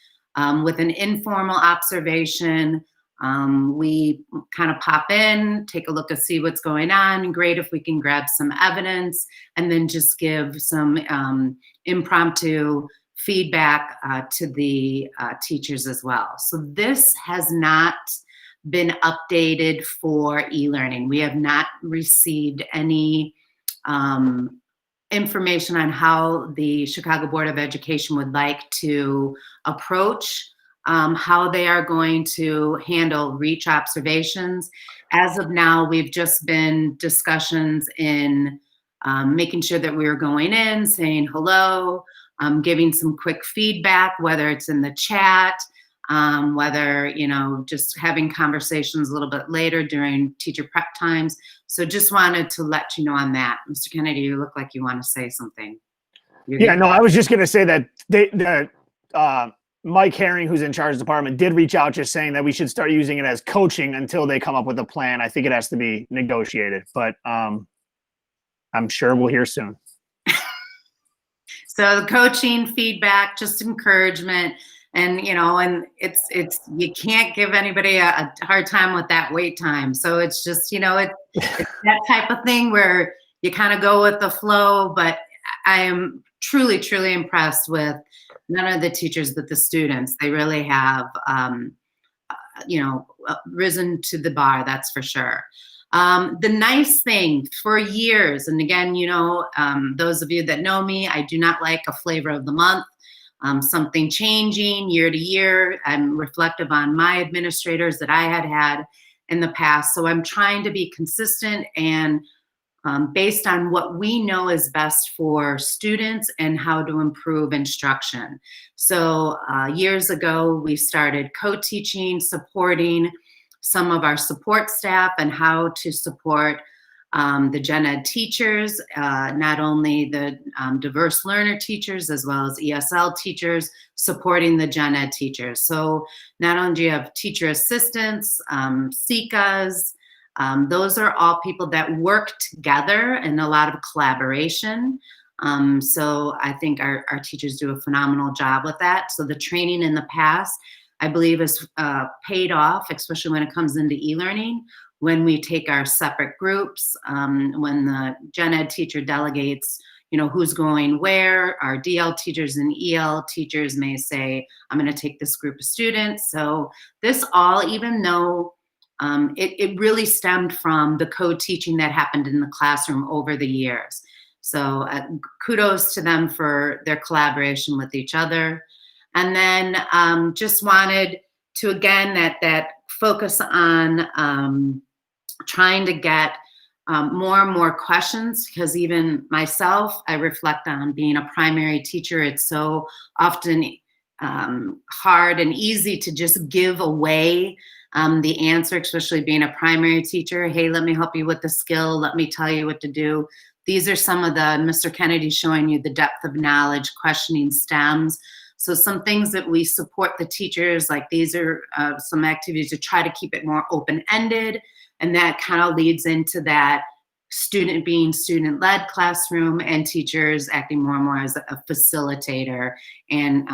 With an informal observation, we kind of pop in, take a look and see what's going on. Great if we can grab some evidence, and then just give some impromptu feedback to the teachers as well. So this has not been updated for e-learning. We have not received any information on how the Chicago Board of Education would like to approach how they are going to handle reach observations. As of now, we've just been discussions in making sure that we're going in, saying hello, giving some quick feedback, whether it's in the chat, whether, just having conversations a little bit later during teacher prep times. So just wanted to let you know on that. Mr. Kennedy, you look like you want to say something. Yeah, no, I was just going to say that Mike Herring, who's in charge of the department, did reach out just saying that we should start using it as coaching until they come up with a plan. I think it has to be negotiated, but I'm sure we'll hear soon. So coaching, feedback, just encouragement. And, and it's, you can't give anybody a hard time with that wait time. So it's just, it's that type of thing where you kind of go with the flow, but I am truly, truly impressed with none of the teachers, but the students. They really have, risen to the bar, that's for sure. The nice thing for years, and again, those of you that know me, I do not like a flavor of the month. Something changing year to year. I'm reflective on my administrators that I had in the past. So I'm trying to be consistent and based on what we know is best for students and how to improve instruction. So years ago, we started co-teaching, supporting some of our support staff and how to support the gen ed teachers, not only the diverse learner teachers as well as ESL teachers, supporting the gen ed teachers. So not only do you have teacher assistants, SICAs, those are all people that work together and a lot of collaboration. So I think our teachers do a phenomenal job with that. So the training in the past, I believe, has paid off, especially when it comes into e-learning. When we take our separate groups, when the gen ed teacher delegates, who's going where, our DL teachers and EL teachers may say, I'm going to take this group of students. So this all, even though it really stemmed from the co-teaching that happened in the classroom over the years. So kudos to them for their collaboration with each other. And then just wanted to, again, that focus on trying to get more and more questions, because even myself, I reflect on being a primary teacher. It's so often hard and easy to just give away the answer, especially being a primary teacher. Hey, let me help you with the skill. Let me tell you what to do. These are some of the, Mr. Kennedy showing you the depth of knowledge, questioning stems. So some things that we support the teachers, like these are some activities to try to keep it more open-ended. And that kind of leads into that student being student-led classroom and teachers acting more and more as a facilitator and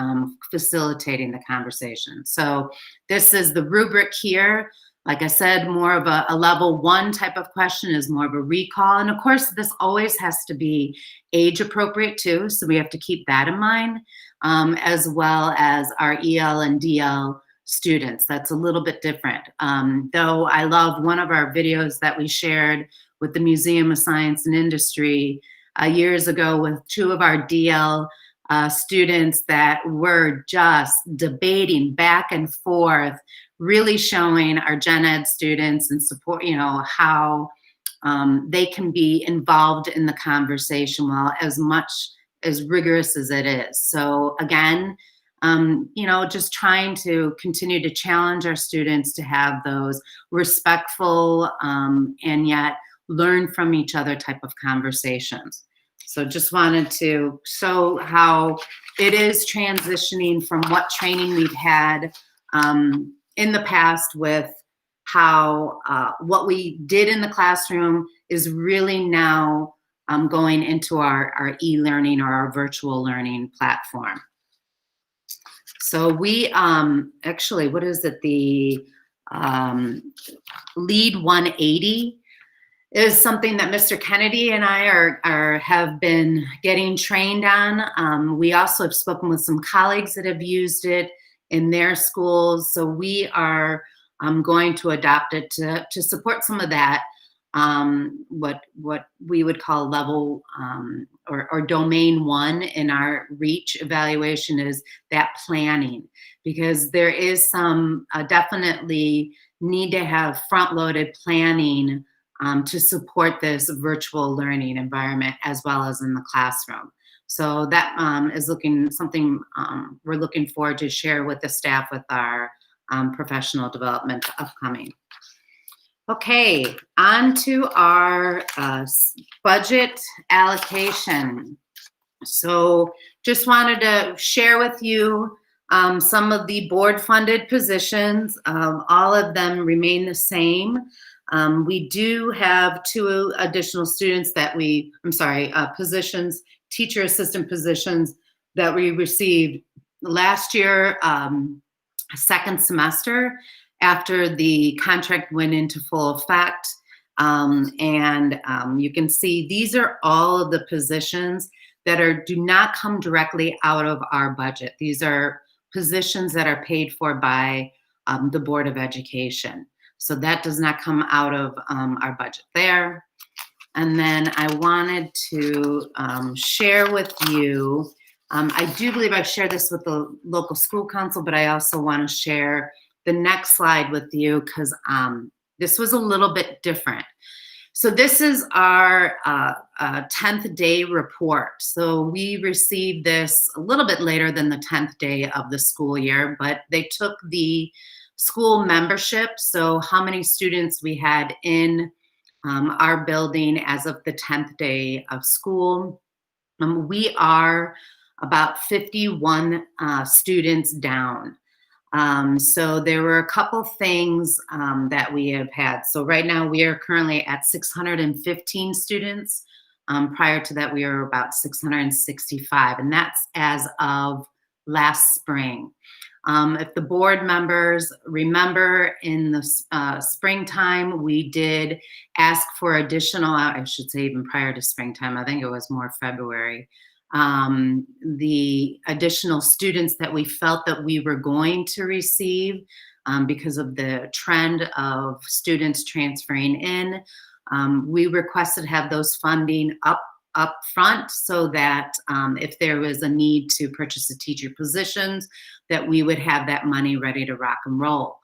facilitating the conversation. So this is the rubric here. Like I said, more of a level 1 type of question is more of a recall. And of course, this always has to be age appropriate too. So we have to keep that in mind, as well as our EL and DL students. That's a little bit different. Though I love one of our videos that we shared with the Museum of Science and Industry years ago with 2 of our DL students that were just debating back and forth, really showing our gen ed students and support, how they can be involved in the conversation while as much as rigorous as it is. So again, just trying to continue to challenge our students to have those respectful and yet learn from each other type of conversations. So just wanted to show how it is transitioning from what training we've had in the past with how what we did in the classroom is really now going into our e-learning or our virtual learning platform. So we actually, what is it? The Lead 180 is something that Mr. Kennedy and I have been getting trained on. We also have spoken with some colleagues that have used it in their schools. So we are going to adopt it to support some of that, what we would call level or domain 1 in our REACH evaluation is that planning, because there is some definitely need to have front-loaded planning to support this virtual learning environment as well as in the classroom. So that is something we're looking forward to share with the staff with our professional development upcoming. Okay, on to our budget allocation. So just wanted to share with you some of the board-funded positions. All of them remain the same. We do have 2 additional students that positions, teacher assistant positions that we received last year, second semester after the contract went into full effect. You can see these are all of the positions that do not come directly out of our budget. These are positions that are paid for by the Board of Education. So that does not come out of our budget there. And then I wanted to share with you, I do believe I've shared this with the local school council, but I also want to share the next slide with you because this was a little bit different. So this is our 10th day report. So we received this a little bit later than the 10th day of the school year, but they took the school membership, so how many students we had in our building as of the 10th day of school. We are about 51 students down. So there were a couple things that we have had. So right now we are currently at 615 students. Prior to that, we were about 665, and that's as of last spring. If the board members remember, in the springtime, we did ask for additional, I should say even prior to springtime, I think it was more February, the additional students that we felt that we were going to receive because of the trend of students transferring in. We requested to have those funding up front so that if there was a need to purchase the teacher positions, that we would have that money ready to rock and roll.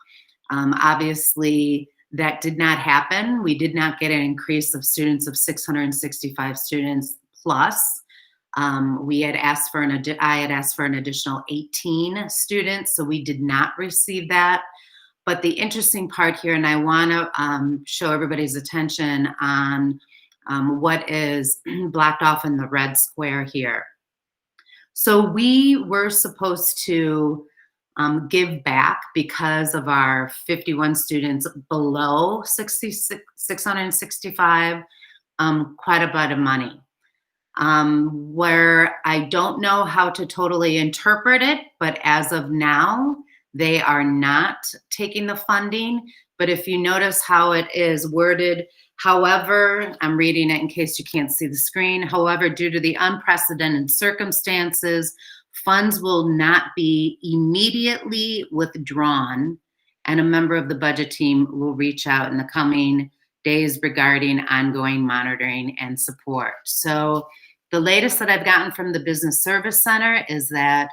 Obviously, that did not happen. We did not get an increase of students of 665 students plus. I had asked for an additional 18 students, so we did not receive that. But the interesting part here, and I want to show everybody's attention on what is blocked off in the red square here. So we were supposed to give back because of our 51 students below 665, quite a bit of money. Where I don't know how to totally interpret it, but as of now, they are not taking the funding. But if you notice how it is worded, however, I'm reading it in case you can't see the screen. However, due to the unprecedented circumstances, funds will not be immediately withdrawn, and a member of the budget team will reach out in the coming days regarding ongoing monitoring and support. So the latest that I've gotten from the Business Service Center is that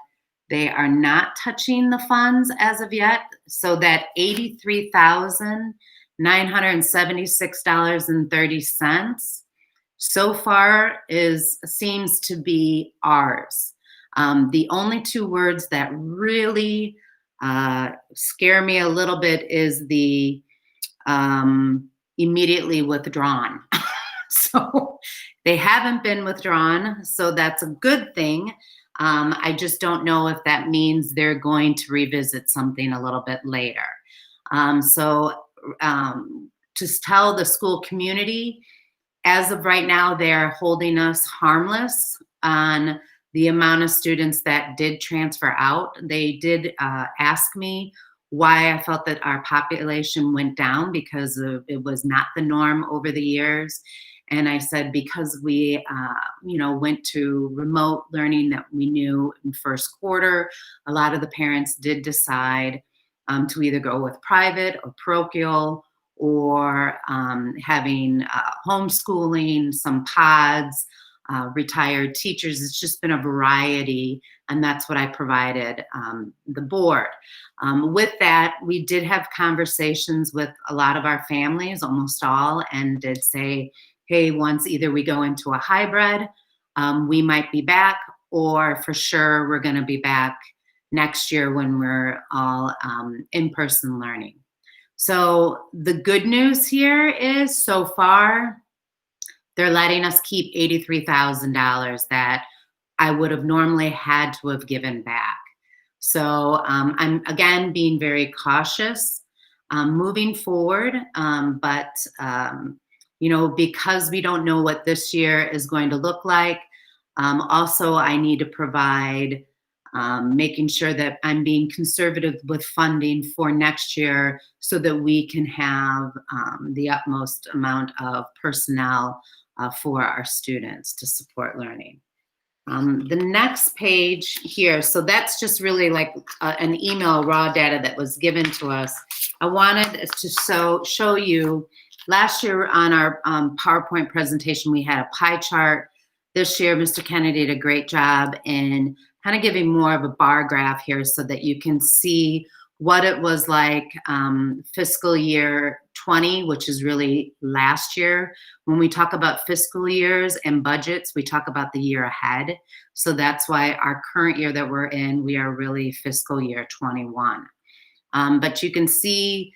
they are not touching the funds as of yet. So that $83,000 $976.30 so far seems to be ours. The only two words that really scare me a little bit is the immediately withdrawn. So they haven't been withdrawn, so that's a good thing. I just don't know if that means they're going to revisit something a little bit later. To tell the school community, as of right now, they're holding us harmless on the amount of students that did transfer out. They did ask me why I felt that our population went down, because it was not the norm over the years. And I said, because we, went to remote learning that we knew in first quarter, a lot of the parents did decide to either go with private or parochial, or having homeschooling, some pods, retired teachers. It's just been a variety, and that's what I provided the board. With that, we did have conversations with a lot of our families, almost all, and did say, hey, once either we go into a hybrid, we might be back, or for sure we're going to be back next year when we're all in-person learning. So the good news here is, so far, they're letting us keep $83,000 that I would have normally had to have given back. So I'm, again, being very cautious moving forward. Because we don't know what this year is going to look like, also I need to provide making sure that I'm being conservative with funding for next year so that we can have the utmost amount of personnel for our students to support learning. The next page here, so that's just really like an email raw data that was given to us. I wanted to show you, last year on our PowerPoint presentation, we had a pie chart. This year, Mr. Kennedy did a great job in kind of giving more of a bar graph here so that you can see what it was like fiscal year 20, which is really last year. When we talk about fiscal years and budgets, we talk about the year ahead. So that's why our current year that we're in, we are really fiscal year 21. But you can see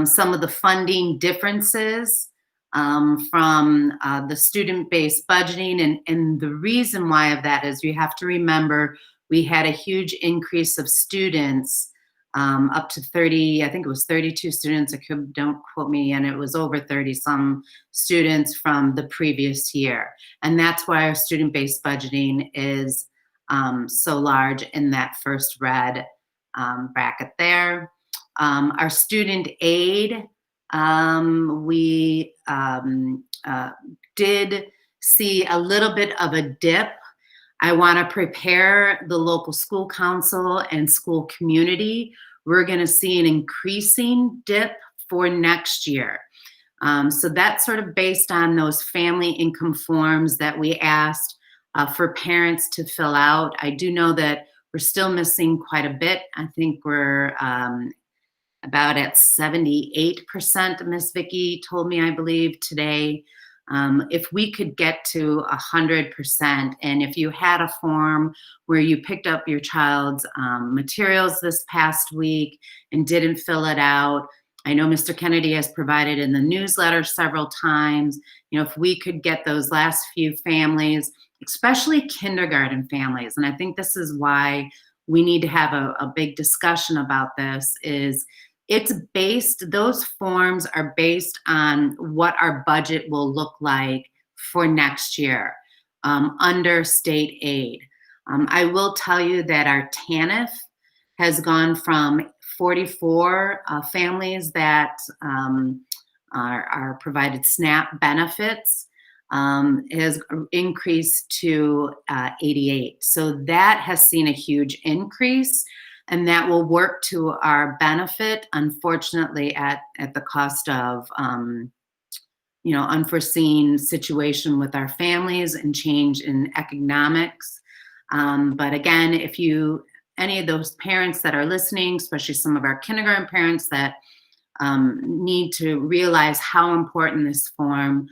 some of the funding differences from the student-based budgeting. And the reason why of that is you have to remember we had a huge increase of students, up to 30, I think it was 32 students, don't quote me, and it was over 30 some students from the previous year. And that's why our student-based budgeting is so large in that first red bracket there. Our student aid, we did see a little bit of a dip. I want to prepare the local school council and school community. We're going to see an increasing dip for next year. So that's sort of based on those family income forms that we asked for parents to fill out. I do know that we're still missing quite a bit. I think we're about at 78%, Miss Vicki told me, I believe, today. If we could get to 100%, and if you had a form where you picked up your child's materials this past week and didn't fill it out, I know Mr. Kennedy has provided in the newsletter several times, if we could get those last few families, especially kindergarten families, and I think this is why we need to have a big discussion about this, is those forms are based on what our budget will look like for next year under state aid. I will tell you that our TANF has gone from 44 families that are provided SNAP benefits, has increased to 88. So that has seen a huge increase. And that will work to our benefit, unfortunately, at the cost of, unforeseen situation with our families and change in economics. But again, any of those parents that are listening, especially some of our kindergarten parents that need to realize how important this form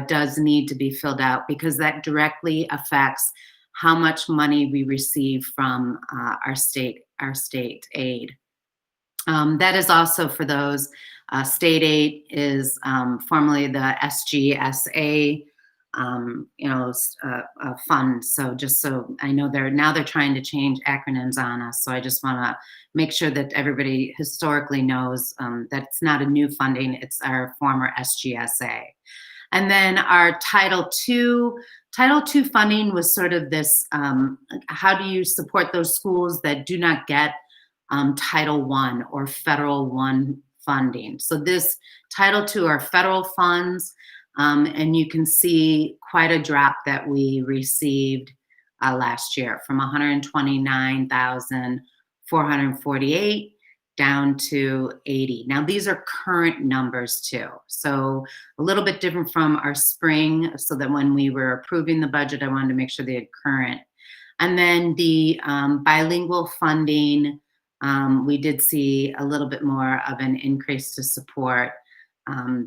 does need to be filled out, because that directly affects how much money we receive from our state aid. That is also for those, state aid is formerly the SGSA, fund. So just so I know, they're trying to change acronyms on us. So I just want to make sure that everybody historically knows that it's not a new funding, it's our former SGSA. And then our Title II funding was sort of this, how do you support those schools that do not get Title I or Federal I funding? So this Title II are federal funds, and you can see quite a drop that we received last year, from 129,448 down to 80. Now these are current numbers too, so a little bit different from our spring, so that when we were approving the budget, I wanted to make sure they had current. And then the bilingual funding, we did see a little bit more of an increase to support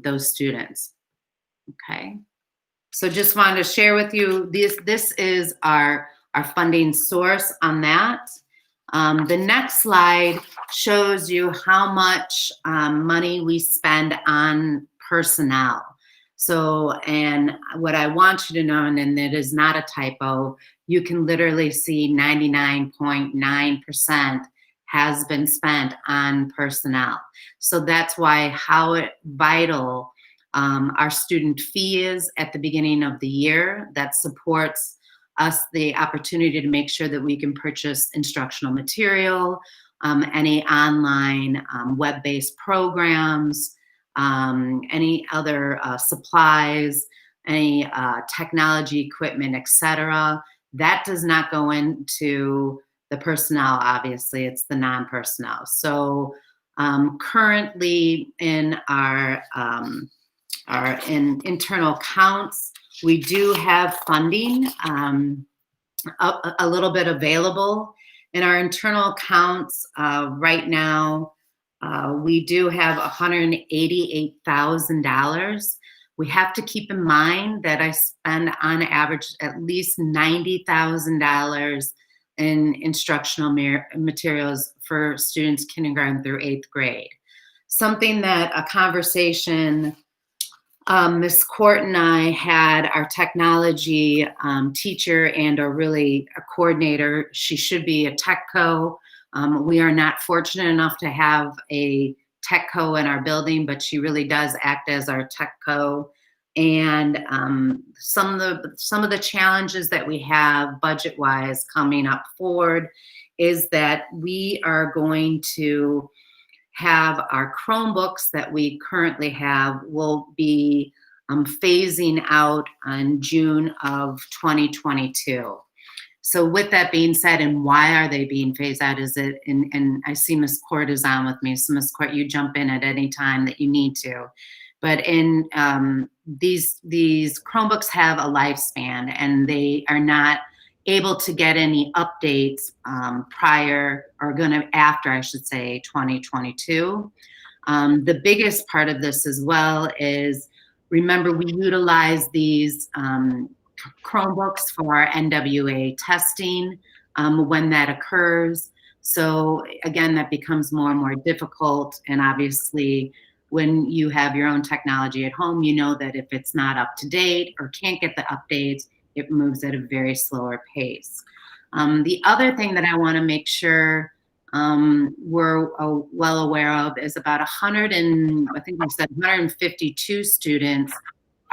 those students. Okay, so just wanted to share with you, this is our funding source on that. The next slide shows you how much money we spend on personnel. So, and what I want you to know, and it is not a typo, you can literally see 99.9% has been spent on personnel. So that's why how vital our student fee is at the beginning of the year. That supports us the opportunity to make sure that we can purchase instructional material, any online web-based programs, any other supplies, any technology equipment, etc. That does not go into the personnel, obviously, it's the non-personnel. So currently in our internal counts, we do have funding, a little bit available. In our internal counts right now, we do have $188,000. We have to keep in mind that I spend on average at least $90,000 in instructional materials for students kindergarten through 8th grade. Something that a conversation Ms. Court and I had, our technology teacher and a coordinator. She should be a tech co. We are not fortunate enough to have a tech co in our building, but she really does act as our tech co. And some of the challenges that we have budget-wise coming up forward is that we are going to have our Chromebooks that we currently have will be phasing out on June of 2022. So with that being said, and why are they being phased out, and I see Ms. Court is on with me, so Ms. Court, you jump in at any time that you need to. But in these Chromebooks have a lifespan, and they are not able to get any updates after, I should say, 2022. The biggest part of this as well is, remember, we utilize these Chromebooks for our NWA testing when that occurs. So again, that becomes more and more difficult. And obviously, when you have your own technology at home, you know that if it's not up to date or can't get the updates, it moves at a very slower pace. The other thing that I want to make sure we're well aware of is about 152 students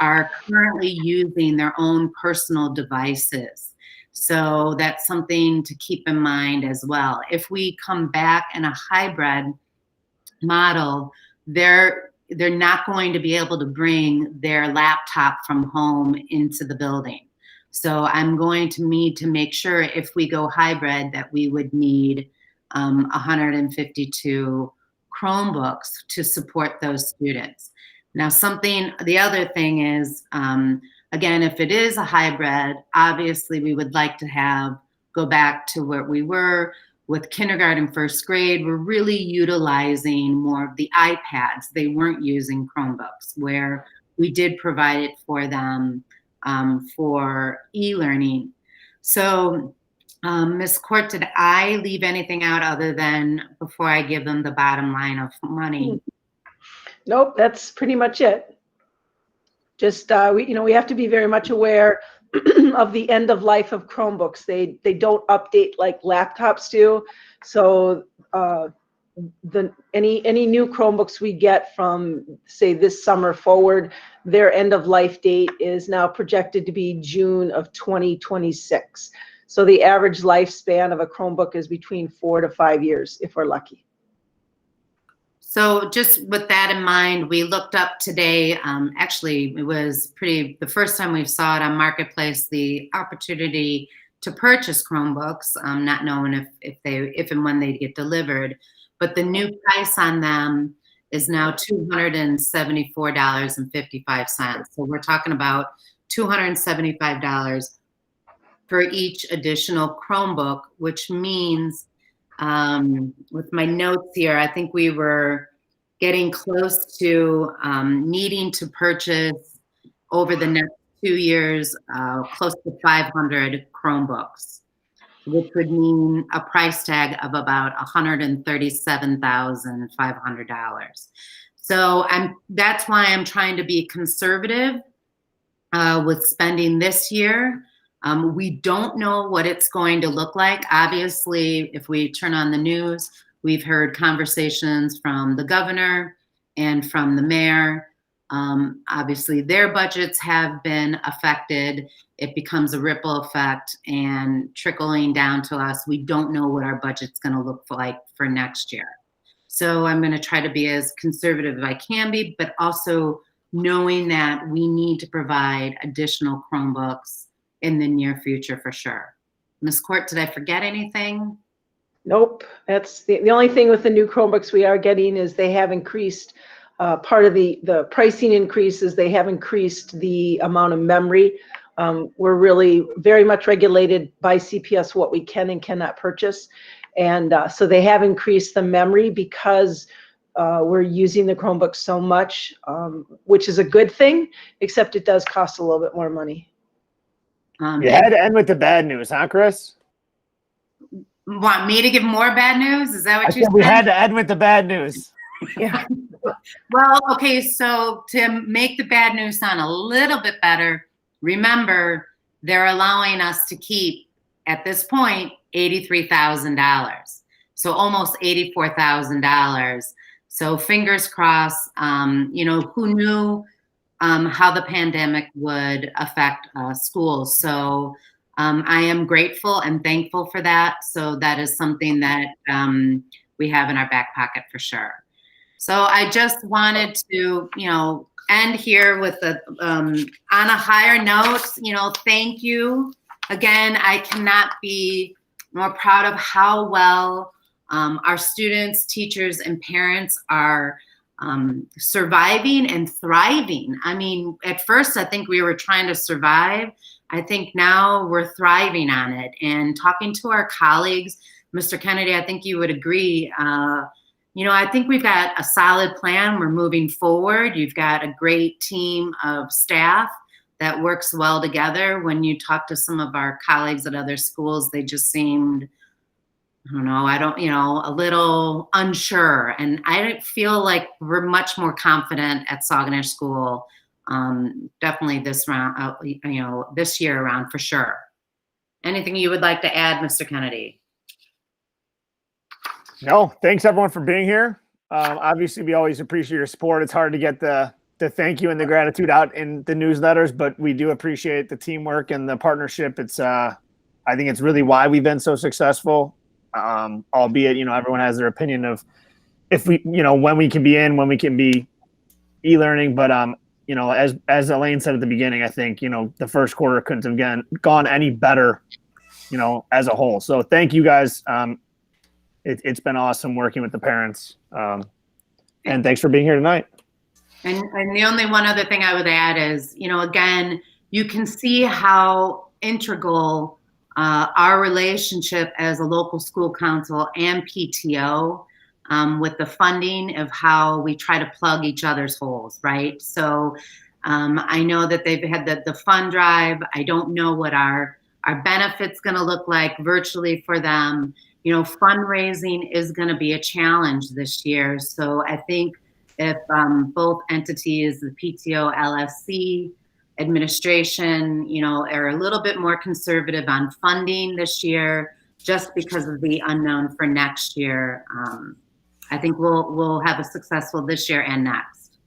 are currently using their own personal devices. So that's something to keep in mind as well. If we come back in a hybrid model, they're not going to be able to bring their laptop from home into the building. So I'm going to need to make sure, if we go hybrid, that we would need 152 Chromebooks to support those students. Now, the other thing is, again, if it is a hybrid, obviously we would like to go back to where we were, with kindergarten, first grade, were really utilizing more of the iPads. They weren't using Chromebooks, where we did provide it for them for e-learning. So, Ms. Court, did I leave anything out other than before I give them the bottom line of money? Nope, that's pretty much it. Just we have to be very much aware of the end of life of Chromebooks. They don't update like laptops do. So any new Chromebooks we get from, say, this summer forward, their end of life date is now projected to be June of 2026. So the average lifespan of a Chromebook is between 4 to 5 years, if we're lucky. So just with that in mind, we looked up today, actually it was the first time we saw it on Marketplace, the opportunity to purchase Chromebooks, not knowing if and when they get delivered, but the new price on them is now $274.55. So we're talking about $275 for each additional Chromebook, which means with my notes here, I think we were getting close to needing to purchase over the next 2 years close to 500 Chromebooks, which would mean a price tag of about $137,500. So that's why I'm trying to be conservative with spending this year. We don't know what it's going to look like. Obviously, if we turn on the news, we've heard conversations from the governor and from the mayor. Obviously, their budgets have been affected. It becomes a ripple effect and trickling down to us. We don't know what our budget's going to look like for next year. So I'm going to try to be as conservative as I can be, but also knowing that we need to provide additional Chromebooks in the near future for sure. Ms. Court, did I forget anything? Nope. That's the only thing with the new Chromebooks we are getting is they have increased part of the pricing increases. They have increased the amount of memory. We're really very much regulated by CPS what we can and cannot purchase. And so they have increased the memory because we're using the Chromebooks so much, which is a good thing, except it does cost a little bit more money. You had to end with the bad news, huh, Chris? Want me to give more bad news? Is that what you said? We had to end with the bad news. Yeah. Well, okay, so to make the bad news sound a little bit better, remember, they're allowing us to keep, at this point, $83,000. So almost $84,000. So fingers crossed, who knew how the pandemic would affect schools. So I am grateful and thankful for that. So that is something that we have in our back pocket for sure. So I just wanted to, end here with on a higher note, thank you. Again, I cannot be more proud of how well our students, teachers, and parents are surviving and thriving. I mean, at first, I think we were trying to survive. I think now we're thriving on it. And talking to our colleagues, Mr. Kennedy, I think you would agree. I think we've got a solid plan. We're moving forward. You've got a great team of staff that works well together. When you talk to some of our colleagues at other schools, they just seemed, a little unsure. And I feel like we're much more confident at Saguenay School, definitely this round, this year around for sure. Anything you would like to add, Mr. Kennedy? No, thanks everyone for being here. Obviously, we always appreciate your support. It's hard to get the thank you and the gratitude out in the newsletters, but we do appreciate the teamwork and the partnership. It's, I think it's really why we've been so successful. Albeit, everyone has their opinion of if we, when we can be in, when we can be e-learning. But, as Elaine said at the beginning, I think, the first quarter couldn't have gone any better, as a whole. So thank you guys. It's been awesome working with the parents. And thanks for being here tonight. And the only one other thing I would add is, again, you can see how integral our relationship as a local school council and PTO with the funding of how we try to plug each other's holes, right? So I know that they've had the fund drive. I don't know what our benefits going to look like virtually for them. You know, fundraising is going to be a challenge this year. So I think if both entities, the PTO, LSC, administration, you know, are a little bit more conservative on funding this year, just because of the unknown for next year, I think we'll have a successful this year and next.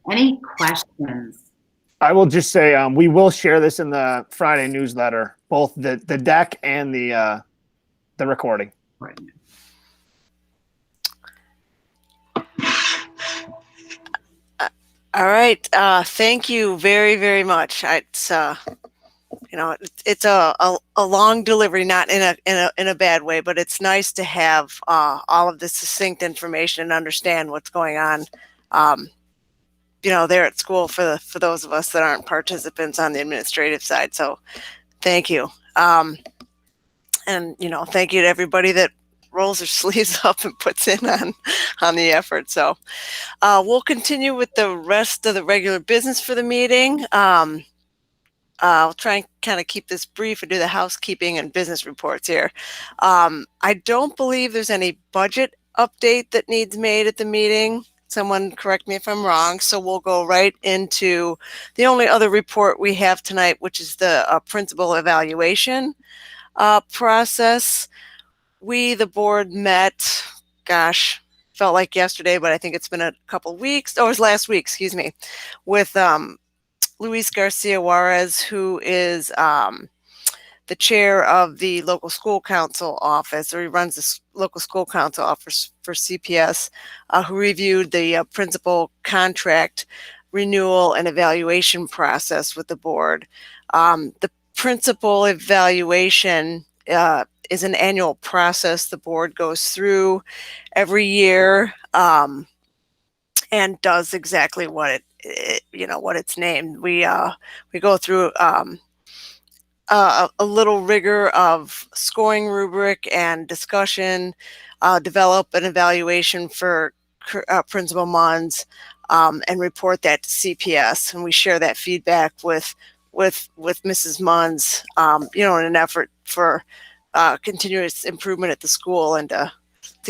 Any questions? I will just say we will share this in the Friday newsletter, both the deck and the recording. All right. Thank you very, very much. It's you know, it's a long delivery, not in a bad way, but it's nice to have all of this succinct information and understand what's going on. You know, there at school for those of us that aren't participants on the administrative side. So, thank you. And you know, thank you to everybody that rolls their sleeves up and puts in on the effort. So we'll continue with the rest of the regular business for the meeting. I'll try and kind of keep this brief and do the housekeeping and business reports here. I don't believe there's any budget update that needs made at the meeting. Someone correct me if I'm wrong. So we'll go right into the only other report we have tonight, which is the principal evaluation process. We, the board, met, gosh, felt like yesterday, but I think it's been a couple weeks. Oh, it was last week, excuse me, with Luis Garcia Juarez, who is the chair of the local school council office, or he runs the local school council office for CPS, who reviewed the principal contract renewal and evaluation process with the board. The principal evaluation is an annual process the board goes through every year and does exactly what it you know, what it's named. We go through a little rigor of scoring rubric and discussion, develop an evaluation for Principal Munns, and report that to CPS. And we share that feedback with Mrs. Munns, you know, in an effort for continuous improvement at the school and to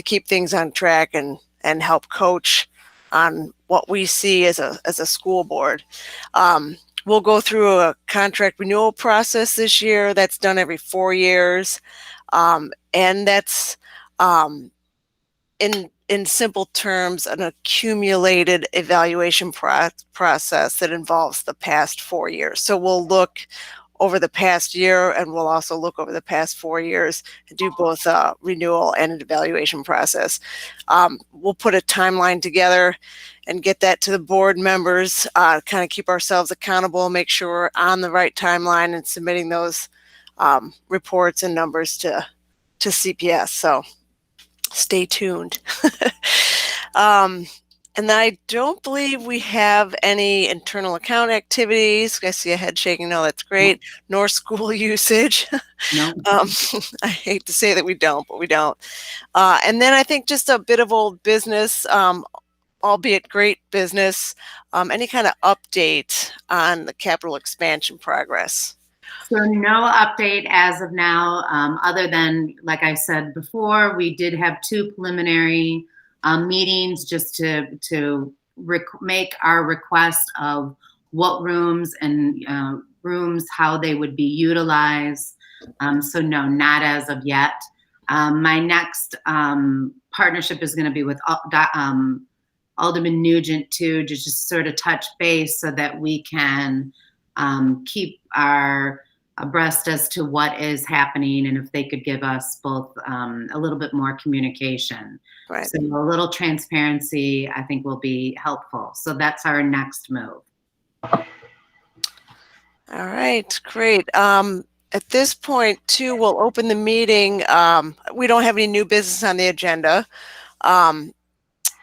keep things on track and help coach on what we see as a school board. We'll go through a contract renewal process this year. That's done every 4 years. And that's, in simple terms, an accumulated evaluation process that involves the past 4 years. So we'll look over the past year, and we'll also look over the past 4 years and do both a renewal and an evaluation process. We'll put a timeline together and get that to the board members, kind of keep ourselves accountable, make sure we're on the right timeline and submitting those reports and numbers to CPS. So stay tuned. And I don't believe we have any internal account activities. I see a head shaking. No, that's great. Nor school usage. No. I hate to say that we don't, but we don't. And then I think just a bit of old business, albeit great business. Any kind of update on the capital expansion progress? So no update as of now, other than, like I said before, we did have 2 preliminary meetings just to make our request of what rooms and how they would be utilized. So no, not as of yet. My next partnership is going to be with Alderman Nugent too, to just sort of touch base so that we can keep our abreast as to what is happening, and if they could give us both a little bit more communication. Right. So a little transparency, I think, will be helpful. So that's our next move. All right, great. At this point, too, we'll open the meeting. We don't have any new business on the agenda.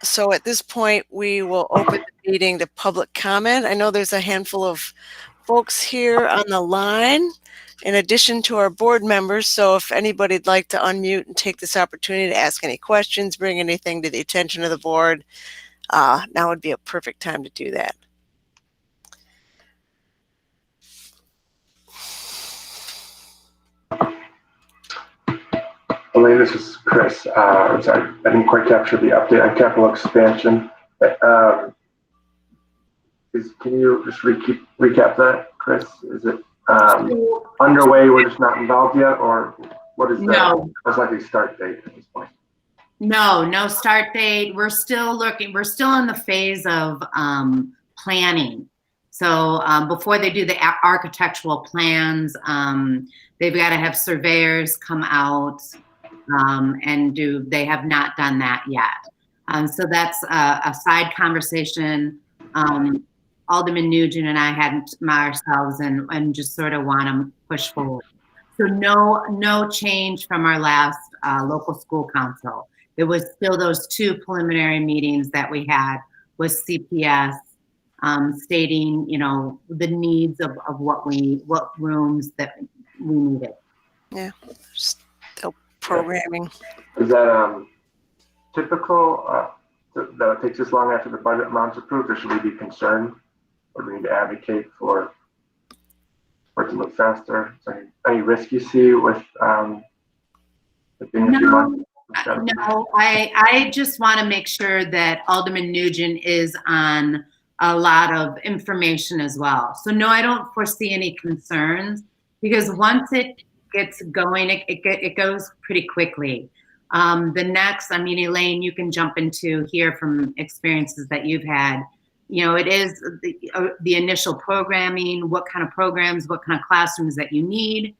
So at this point, we will open the meeting to public comment. I know there's a handful of folks here on the line. in addition to our board members. So if anybody'd like to unmute and take this opportunity to ask any questions, bring anything to the attention of the board, now would be a perfect time to do that. Elaine, this is Chris. I'm sorry, I didn't quite capture the update on capital expansion. Can you just recap that, Chris? Is it underway, we're just not involved yet, or what is the most likely start date at this point? No start date. We're still looking. We're still in the phase of planning. So before they do the architectural plans, they've got to have surveyors come out and do. They have not done that yet. So that's a side conversation. Alderman Nugent and I hadn't ourselves and just sort of want to push forward. So no change from our last local school council. It was still those 2 preliminary meetings that we had with CPS stating, you know, the needs of what rooms that we needed. Yeah, still programming. Is that typical that it takes this long after the budget amount's approved, or should we be concerned? Or do we need to advocate for it to move faster? Is there any risk you see with it being a few months? No, I just want to make sure that Alderman Nugent is on a lot of information as well. So no, I don't foresee any concerns, because once it gets going, it goes pretty quickly. The next, I mean, Elaine, you can jump into here from experiences that you've had. You know, it is the initial programming, what kind of programs, what kind of classrooms that you need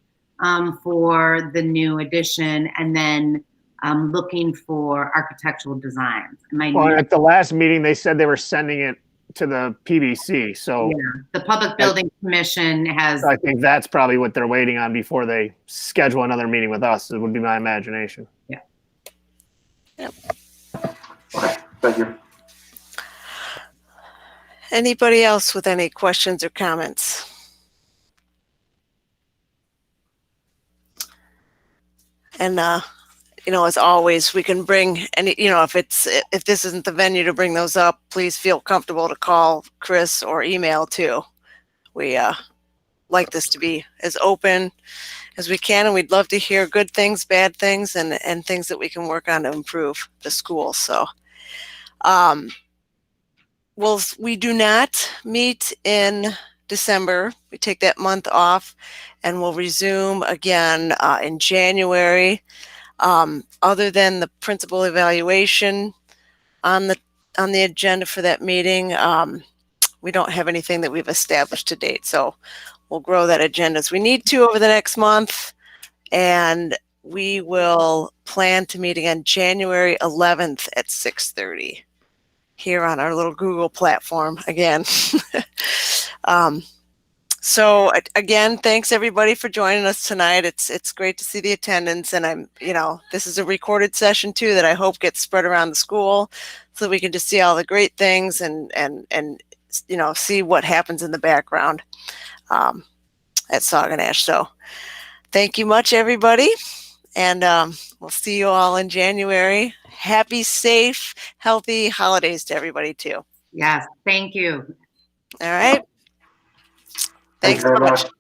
for the new addition, and then looking for architectural designs. Well, at the last meeting, they said they were sending it to the PBC. So yeah, the Public Building Commission has. I think that's probably what they're waiting on before they schedule another meeting with us. It would be my imagination. Yeah. Yep. Okay, thank you. Anybody else with any questions or comments? And you know, as always, we can bring any, you know, if this isn't the venue to bring those up, please feel comfortable to call Chris or email too. We like this to be as open as we can, and we'd love to hear good things, bad things, and things that we can work on to improve the school. So we do not meet in December. We take that month off, and we'll resume again in January. Other than the principal evaluation on the agenda for that meeting, we don't have anything that we've established to date. So we'll grow that agenda as we need to over the next month, and we will plan to meet again January 11th at 6:30 here on our little Google platform again. So again, thanks everybody for joining us tonight. It's great to see the attendance, and this is a recorded session too that I hope gets spread around the school so we can just see all the great things and see what happens in the background at Sauganash. So thank you much, everybody, and we'll see you all in January. Happy, safe, healthy holidays to everybody too. Yes, thank you. All right. Thanks very so much. much.